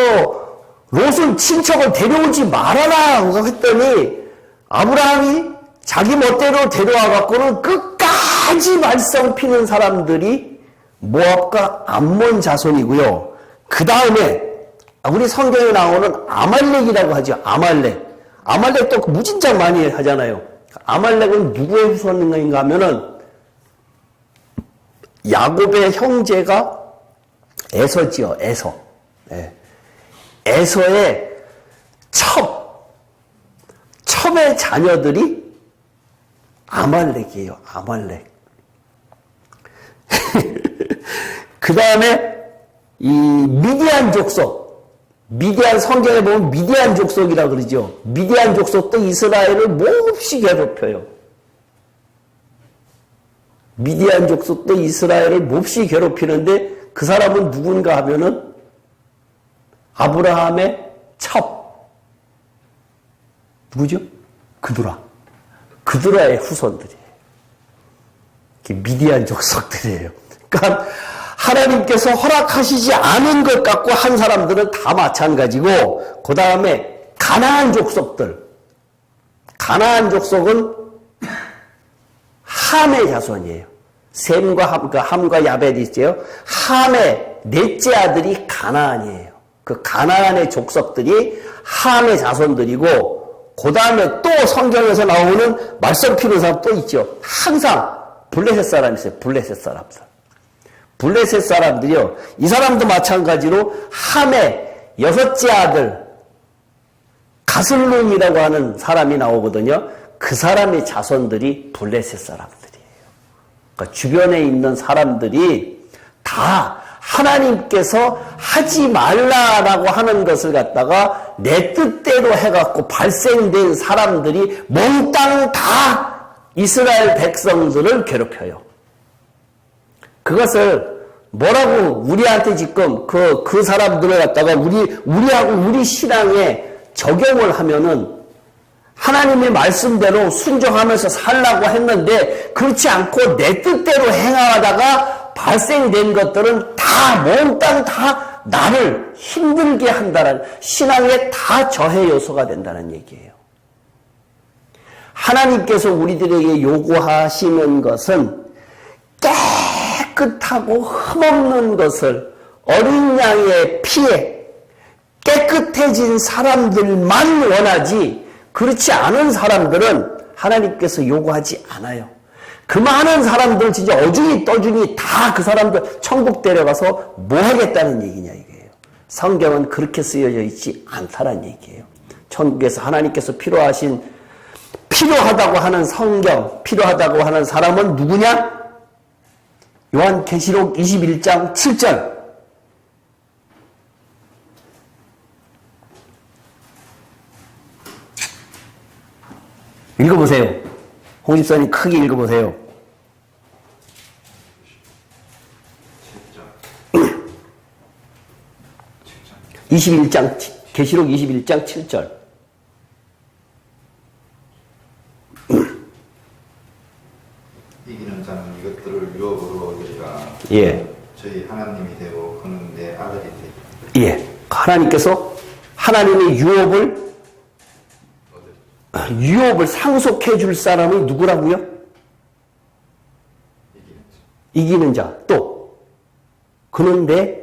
롯을 친척을 데려오지 말아라 했더니 아브라함이 자기 멋대로 데려와 갖고는 끝까지 말썽 피는 사람들이 모압과 암몬 자손이고요. 그 다음에 우리 성경에 나오는 아말렉이라고 하죠. 아말렉도 무진장 많이 하잖아요. 아말렉은 누구의 후손인가 하면은 야곱의 형제가 에서지요. 에서. 네. 에서의 첩의 자녀들이 아말렉이에요. 아말렉. 그 다음에 이 미디안 족속. 미디안 성경에 보면 미디안 족속이라고 그러죠. 미디안 족속도 이스라엘을 몹시 괴롭혀요. 미디안 족속도 이스라엘을 몹시 괴롭히는데 그 사람은 누군가 하면은 아브라함의 첩. 누구죠? 그드라의 후손들이에요. 미디안 족속들이에요. 그러니까 하나님께서 허락하시지 않은 것 갖고 한 사람들은 다 마찬가지고, 그 다음에 가나안 족속들. 가나안 족속은 함의 자손이에요. 셈과 함과 야벳이 있죠. 함의 넷째 아들이 가나안이에요. 그 가나안의 족속들이 함의 자손들이고, 그 다음에 또 성경에서 나오는 말썽 피는 사람 또 있죠. 항상 블레셋 사람이 있어요. 블레셋 사람들이요. 이 사람도 마찬가지로 함의 여섯째 아들 가슬룸이라고 하는 사람이 나오거든요. 그 사람의 자손들이 블레셋 사람들이에요. 그러니까 주변에 있는 사람들이 다 하나님께서 하지 말라라고 하는 것을 갖다가 내 뜻대로 해갖고 발생된 사람들이 몽땅 다 이스라엘 백성들을 괴롭혀요. 그것을 뭐라고 우리한테 지금 그 사람들을 갖다가 우리하고 우리 신앙에 적용을 하면은 하나님의 말씀대로 순종하면서 살라고 했는데 그렇지 않고 내 뜻대로 행하다가 발생된 것들은 다 몽땅 다 나를 힘들게 한다는 신앙에 다 저해 요소가 된다는 얘기예요. 하나님께서 우리들에게 요구하시는 것은 깨끗하고 흠없는 것을 어린 양의 피에 깨끗해진 사람들만 원하지 그렇지 않은 사람들은 하나님께서 요구하지 않아요. 그 많은 사람들 진짜 어중이 떠중이 다 그 사람들 천국 데려가서 뭐 하겠다는 얘기냐 이거예요. 성경은 그렇게 쓰여져 있지 않다는 얘기예요. 천국에서 하나님께서 필요하다고 하는 성경, 필요하다고 하는 사람은 누구냐? 요한계시록 21장 7절. 읽어보세요. 홍 집사님 크게 읽어보세요. 21장, 계시록 21장 7절. 이기는 자는 이것들을 유업으로 얻으리라. 예. 저희 하나님이 되고 그는 내 아들이 되리라. 예. 하나님께서 하나님의 유업을 상속해 줄 사람이 누구라고요? 이기는 자. 또 그는 내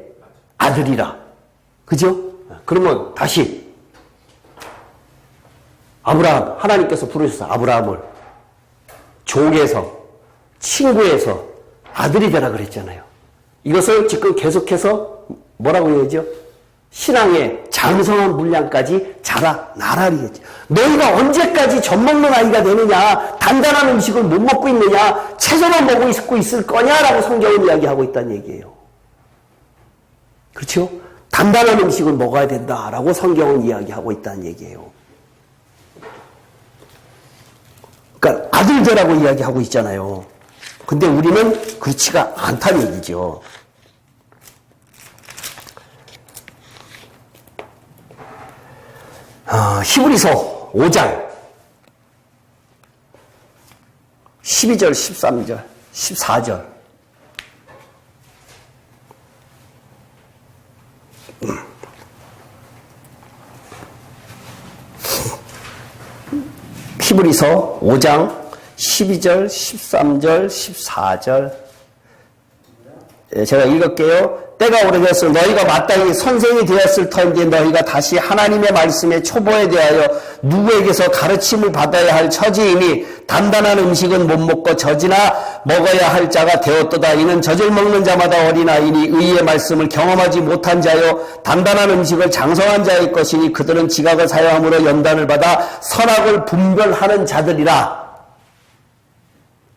아들이라. 그죠? 그러면 다시 아브라함, 하나님께서 부르셔서 아브라함을 족에서 친구에서 아들이 되라 그랬잖아요. 이것을 지금 계속해서 뭐라고 해야죠? 신앙의 장성한 분량까지 자라 나라리 했죠. 너희가 언제까지 젖 먹는 아이가 되느냐, 단단한 음식을 못 먹고 있느냐, 채소만 먹고 있을 거냐라고 성경은 이야기하고 있다는 얘기예요. 그렇죠? 단단한 음식을 먹어야 된다라고 성경은 이야기하고 있다는 얘기예요. 그러니까 아들 되라고 이야기하고 있잖아요. 근데 우리는 그렇지가 않다는 얘기죠. 히브리서 5장 12절, 13절, 14절. 히브리서 5장 12절, 13절, 14절. 제가 읽을게요. 때가 오래되었을 너희가 마땅히 선생이 되었을 터인데 너희가 다시 하나님의 말씀의 초보에 대하여 누구에게서 가르침을 받아야 할 처지이니 단단한 음식은 못 먹고 젖이나 먹어야 할 자가 되었도다. 이는 젖을 먹는 자마다 어린아이니 의의 말씀을 경험하지 못한 자요 단단한 음식을 장성한 자의 것이니 그들은 지각을 사용함으로 연단을 받아 선악을 분별하는 자들이라.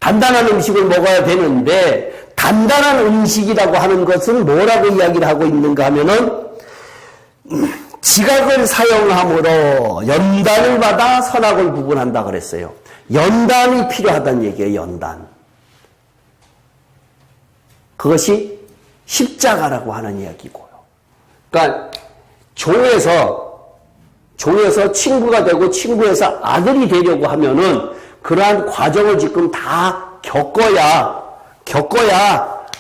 단단한 음식을 먹어야 되는데 단단한 음식이라고 하는 것은 뭐라고 이야기를 하고 있는가 하면은 지각을 사용함으로 연단을 받아 선악을 구분한다 그랬어요. 연단이 필요하다는 얘기예요. 연단. 그것이 십자가라고 하는 이야기고요. 그러니까 종에서 친구가 되고 친구에서 아들이 되려고 하면은 그러한 과정을 지금 다 겪어야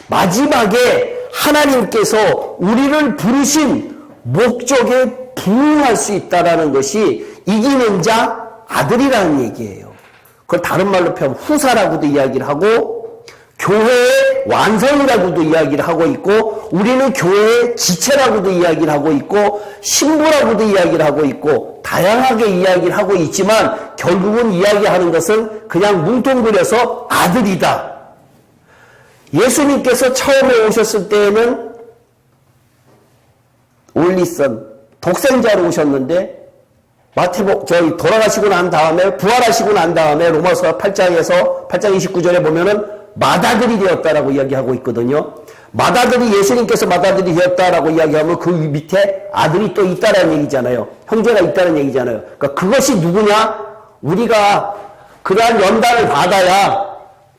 마지막에 하나님께서 우리를 부르신 목적에 부응할 수 있다라는 것이 이기는 자 아들이라는 얘기예요. 그걸 다른 말로 표하면 후사라고도 이야기를 하고 교회의 완성이라고도 이야기를 하고 있고 우리는 교회의 지체라고도 이야기를 하고 있고 신부라고도 이야기를 하고 있고 다양하게 이야기를 하고 있지만 결국은 이야기하는 것은 그냥 뭉뚱그려서 아들이다. 예수님께서 처음에 오셨을 때에는 올리선 독생자로 오셨는데 돌아가시고 난 다음에 부활하시고 난 다음에 로마서 8장 29절에 보면은 맏아들이 되었다라고 이야기하고 있거든요. 맏아들이 예수님께서 맏아들이 되었다라고 이야기하면 그 밑에 아들이 또 있다라는 얘기잖아요. 형제가 있다는 얘기잖아요. 그러니까 그것이 누구냐? 우리가 그러한 연단을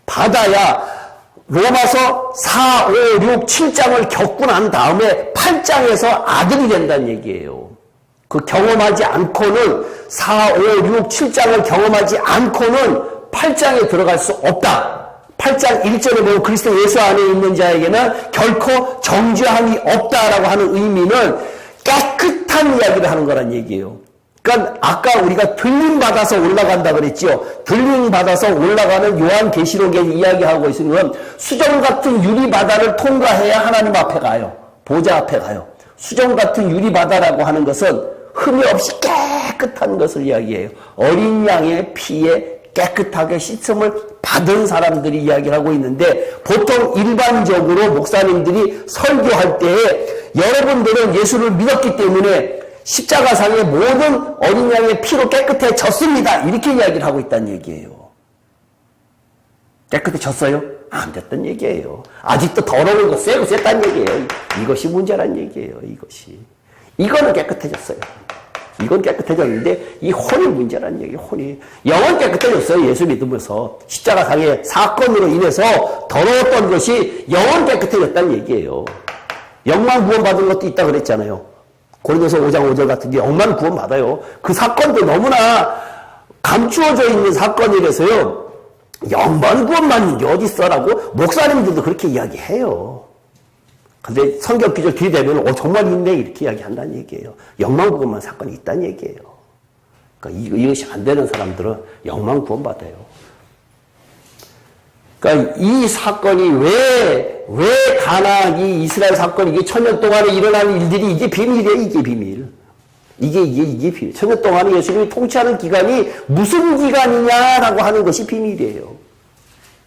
받아야 로마서 4, 5, 6, 7장을 겪고 난 다음에 8장에서 아들이 된다는 얘기예요. 그 경험하지 않고는 4, 5, 6, 7장을 경험하지 않고는 8장에 들어갈 수 없다. 8장 1절에 보면 그리스도 예수 안에 있는 자에게는 결코 정죄함이 없다라고 하는 의미는 깨끗한 이야기를 하는 거란 얘기예요. 그러니까 아까 우리가 들림받아서 올라간다 그랬지요. 들림받아서 올라가는 요한계시록에 이야기하고 있으면 수정 같은 유리바다를 통과해야 하나님 앞에 가요. 보좌 앞에 가요. 수정 같은 유리바다라고 하는 것은 흠이 없이 깨끗한 것을 이야기해요. 어린 양의 피에 깨끗하게 씻음을 받은 사람들이 이야기를 하고 있는데 보통 일반적으로 목사님들이 설교할 때에 여러분들은 예수를 믿었기 때문에 십자가상의 모든 어린 양의 피로 깨끗해졌습니다. 이렇게 이야기를 하고 있다는 얘기예요. 깨끗해졌어요? 안 됐단 얘기예요. 아직도 더러운 거 쎄고 쎄단 얘기예요. 이것이 문제란 얘기예요. 이거는 깨끗해졌어요. 이건 깨끗해졌는데 이 혼이 문제란 얘기예요. 혼이. 영은 깨끗해졌어요. 예수 믿으면서. 십자가상의 사건으로 인해서 더러웠던 것이 영은 깨끗해졌다는 얘기예요. 영만 구원받은 것도 있다 그랬잖아요. 고린도서 5장 5절 같은 게 영만 구원받아요. 그 사건도 너무나 감추어져 있는 사건이라서요. 영만 구원받는 게 어딨어라고 목사님들도 그렇게 이야기해요. 근데 성경 기절 뒤에 되면 정말 있네 이렇게 이야기한다는 얘기예요. 영만 구원만 사건이 있다는 얘기예요. 그러니까 이것이 안 되는 사람들은 영만 구원받아요. 그러니까 이 사건이 왜 가나안이 이스라엘 사건이 이게 1000년 동안에 일어나는 일들이 이게 비밀이에요. 이게 비밀. 이게 비밀. 1000년 동안에 예수님이 통치하는 기간이 무슨 기간이냐라고 하는 것이 비밀이에요.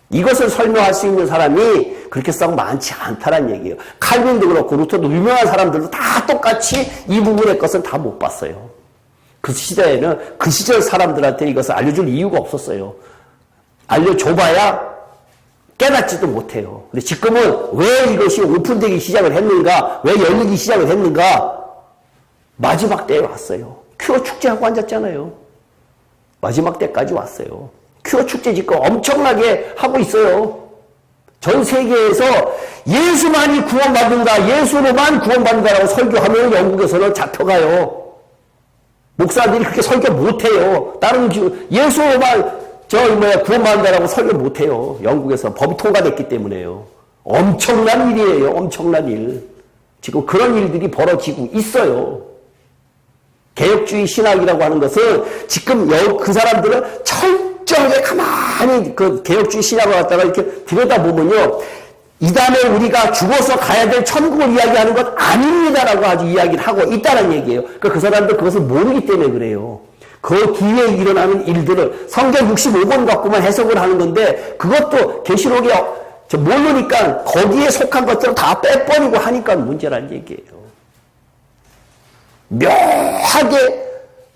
이것을 설명할 수 있는 사람이 그렇게 썩 많지 않다는 얘기예요. 칼빈도 그렇고 루터도 유명한 사람들도 다 똑같이 이 부분의 것은 다 못 봤어요. 그 시대에는 그 시절 사람들한테 이것을 알려줄 이유가 없었어요. 알려줘봐야 깨닫지도 못해요. 근데 지금은 왜 이것이 오픈되기 시작을 했는가? 왜 열리기 시작을 했는가? 마지막 때에 왔어요. 큐어 축제하고 앉았잖아요. 마지막 때까지 왔어요. 큐어 축제 지금 엄청나게 하고 있어요. 전 세계에서 예수만이 구원받는다, 예수로만 구원받는다라고 설교하면 영국에서는 잡혀가요. 목사들이 그렇게 설교 못해요. 다른 예수로만 구원받는다라고 설교 못해요. 영국에서 법이 통과됐기 때문에요. 엄청난 일이에요. 엄청난 일. 지금 그런 일들이 벌어지고 있어요. 개혁주의 신학이라고 하는 것은 지금 그 사람들은 철저하게 가만히 그 개혁주의 신학을 갖다가 이렇게 들여다보면요. 이 다음에 우리가 죽어서 가야 될 천국을 이야기하는 것 아닙니다라고 아주 이야기를 하고 있다는 얘기예요. 그러니까 그 사람들 그것을 모르기 때문에 그래요. 그 뒤에 일어나는 일들을 성경 65권 갖고만 해석을 하는 건데 그것도 계시록에 모르니까 거기에 속한 것들을 다 빼버리고 하니까 문제라는 얘기예요.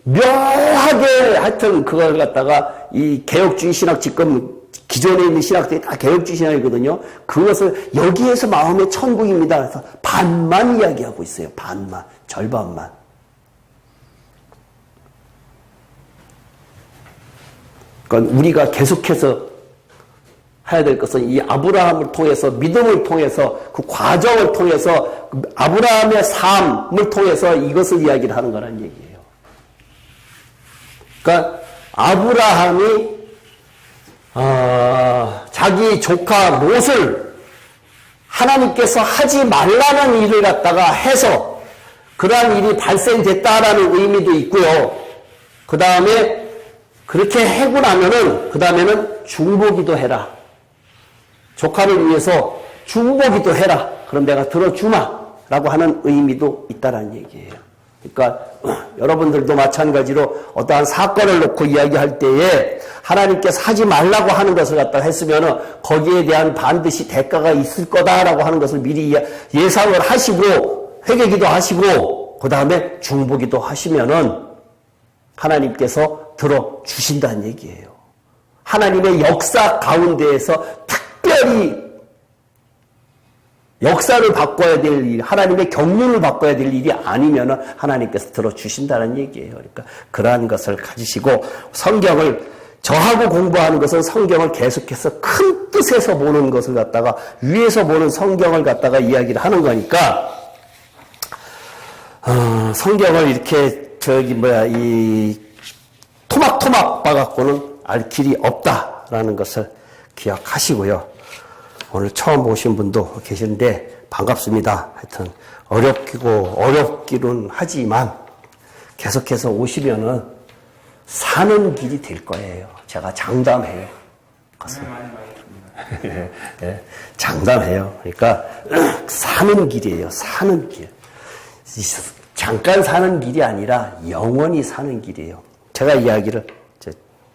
묘하게 하여튼 그걸 갖다가 이 개혁주의 신학 지금 기존에 있는 신학들이 다 개혁주의 신학이거든요. 그것을 여기에서 마음의 천국입니다. 그래서 반만 이야기하고 있어요. 반만. 절반만. 그러니까 우리가 계속해서 해야 될 것은 이 아브라함을 통해서 믿음을 통해서 그 과정을 통해서 아브라함의 삶을 통해서 이것을 이야기를 하는 거라는 얘기예요. 그러니까 아브라함이 자기 조카 롯을 하나님께서 하지 말라는 일을 갖다가 해서 그러한 일이 발생됐다라는 의미도 있고요. 그 다음에 그렇게 하고 나면은 그 다음에는 중보기도 해라. 조카를 위해서 중보기도 해라. 그럼 내가 들어주마 라고 하는 의미도 있다라는 얘기예요. 그러니까 여러분들도 마찬가지로 어떠한 사건을 놓고 이야기할 때에 하나님께서 하지 말라고 하는 것을 갖다가 했으면은 거기에 대한 반드시 대가가 있을 거다라고 하는 것을 미리 예상을 하시고 회개기도 하시고 그 다음에 중보기도 하시면은 하나님께서 들어주신다는 얘기예요. 하나님의 역사 가운데에서 특별히 역사를 바꿔야 될 일, 하나님의 경륜을 바꿔야 될 일이 아니면은 하나님께서 들어주신다는 얘기예요. 그러니까 그러한 것을 가지시고 성경을 저하고 공부하는 것은 성경을 계속해서 큰 뜻에서 보는 것을 갖다가 위에서 보는 성경을 갖다가 이야기를 하는 거니까 성경을 이렇게 이 토막토막 봐갖고는 알 길이 없다라는 것을 기억하시고요. 오늘 처음 오신 분도 계신데 반갑습니다. 하여튼 어렵기는 하지만 계속해서 오시면은 사는 길이 될 거예요. 제가 장담해요. 그것은. 예, 장담해요. 그러니까 사는 길이에요. 사는 길. 잠깐 사는 길이 아니라 영원히 사는 길이에요. 제가 이야기를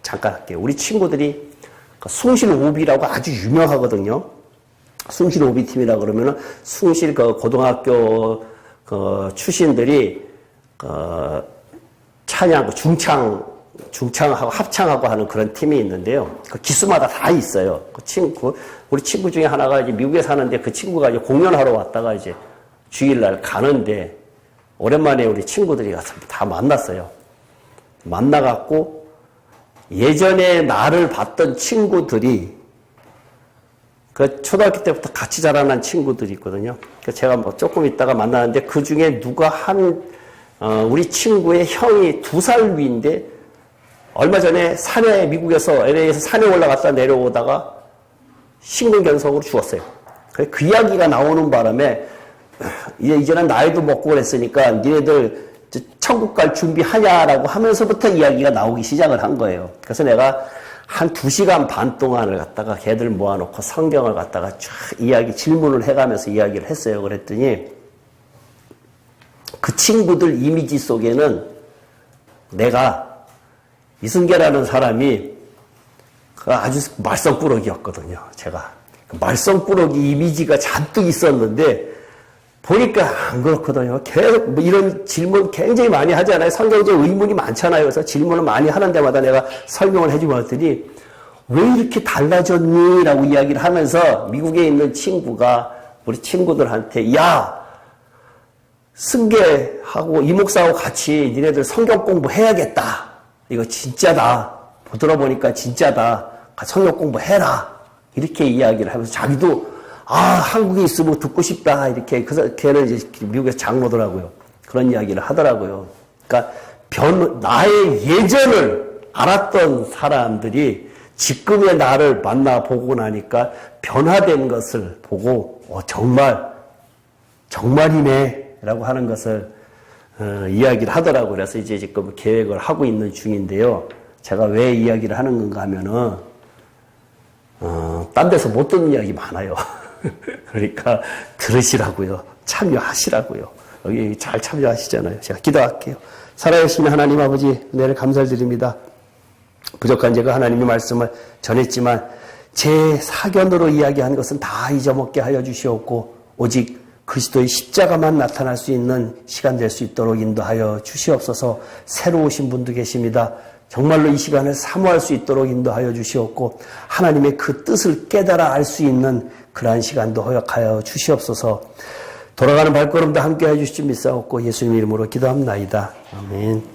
잠깐 할게요. 우리 친구들이 숭실오비라고 아주 유명하거든요. 숭실오비 팀이라 그러면은 숭실 고등학교 출신들이 찬양, 중창하고 합창하고 하는 그런 팀이 있는데요. 그 기수마다 다 있어요. 우리 친구 중에 하나가 이제 미국에 사는데 그 친구가 이제 공연하러 왔다가 이제 주일날 가는데 오랜만에 우리 친구들이 가서 다 만났어요. 만나갖고 예전에 나를 봤던 친구들이 그 초등학교 때부터 같이 자라난 친구들이 있거든요. 그래서 제가 뭐 조금 있다가 만나는데 그 중에 누가 우리 친구의 형이 2살 위인데 얼마 전에 미국에서 LA에서 산에 올라갔다 내려오다가 심근경색으로 죽었어요. 그 이야기가 나오는 바람에 이제는 나이도 먹고 그랬으니까 니네들 천국 갈 준비하냐라고 하면서부터 이야기가 나오기 시작을 한 거예요. 그래서 내가 한 2시간 반 동안을 갖다가 걔들 모아놓고 성경을 갖다가 쫙 질문을 해가면서 이야기를 했어요. 그랬더니 그 친구들 이미지 속에는 내가 이승계라는 사람이 아주 말썽꾸러기였거든요. 제가 말썽꾸러기 이미지가 잔뜩 있었는데 보니까 안 그렇거든요. 계속 이런 질문 굉장히 많이 하잖아요. 성경적 의문이 많잖아요. 그래서 질문을 많이 하는 데마다 내가 설명을 해주고 했더니 왜 이렇게 달라졌니? 라고 이야기를 하면서 미국에 있는 친구가 우리 친구들한테 야! 승계하고 이목사하고 같이 니네들 성경 공부해야겠다. 이거 진짜다. 들어보니까 진짜다. 성경 공부해라. 이렇게 이야기를 하면서 자기도 한국에 있으면 듣고 싶다. 이렇게. 그래서 걔는 이제 미국에서 장로더라고요. 그런 이야기를 하더라고요. 그러니까 나의 예전을 알았던 사람들이 지금의 나를 만나보고 나니까 변화된 것을 보고, 정말이네. 라고 하는 것을, 이야기를 하더라고요. 그래서 이제 지금 계획을 하고 있는 중인데요. 제가 왜 이야기를 하는 건가 하면은, 딴 데서 못 듣는 이야기 많아요. 그러니까 들으시라고요. 참여하시라고요. 여기 잘 참여하시잖아요. 제가 기도할게요. 살아계신 하나님 아버지, 은혜를 감사드립니다. 부족한 제가 하나님의 말씀을 전했지만 제 사견으로 이야기한 것은 다 잊어먹게 하여 주시옵고 오직 그리스도의 십자가만 나타날 수 있는 시간 될 수 있도록 인도하여 주시옵소서. 새로 오신 분도 계십니다. 정말로 이 시간을 사모할 수 있도록 인도하여 주시옵고 하나님의 그 뜻을 깨달아 알 수 있는 그러한 시간도 허락하여 주시옵소서. 돌아가는 발걸음도 함께 해주실 줄 믿사옵고 예수님 이름으로 기도합나이다. 아멘.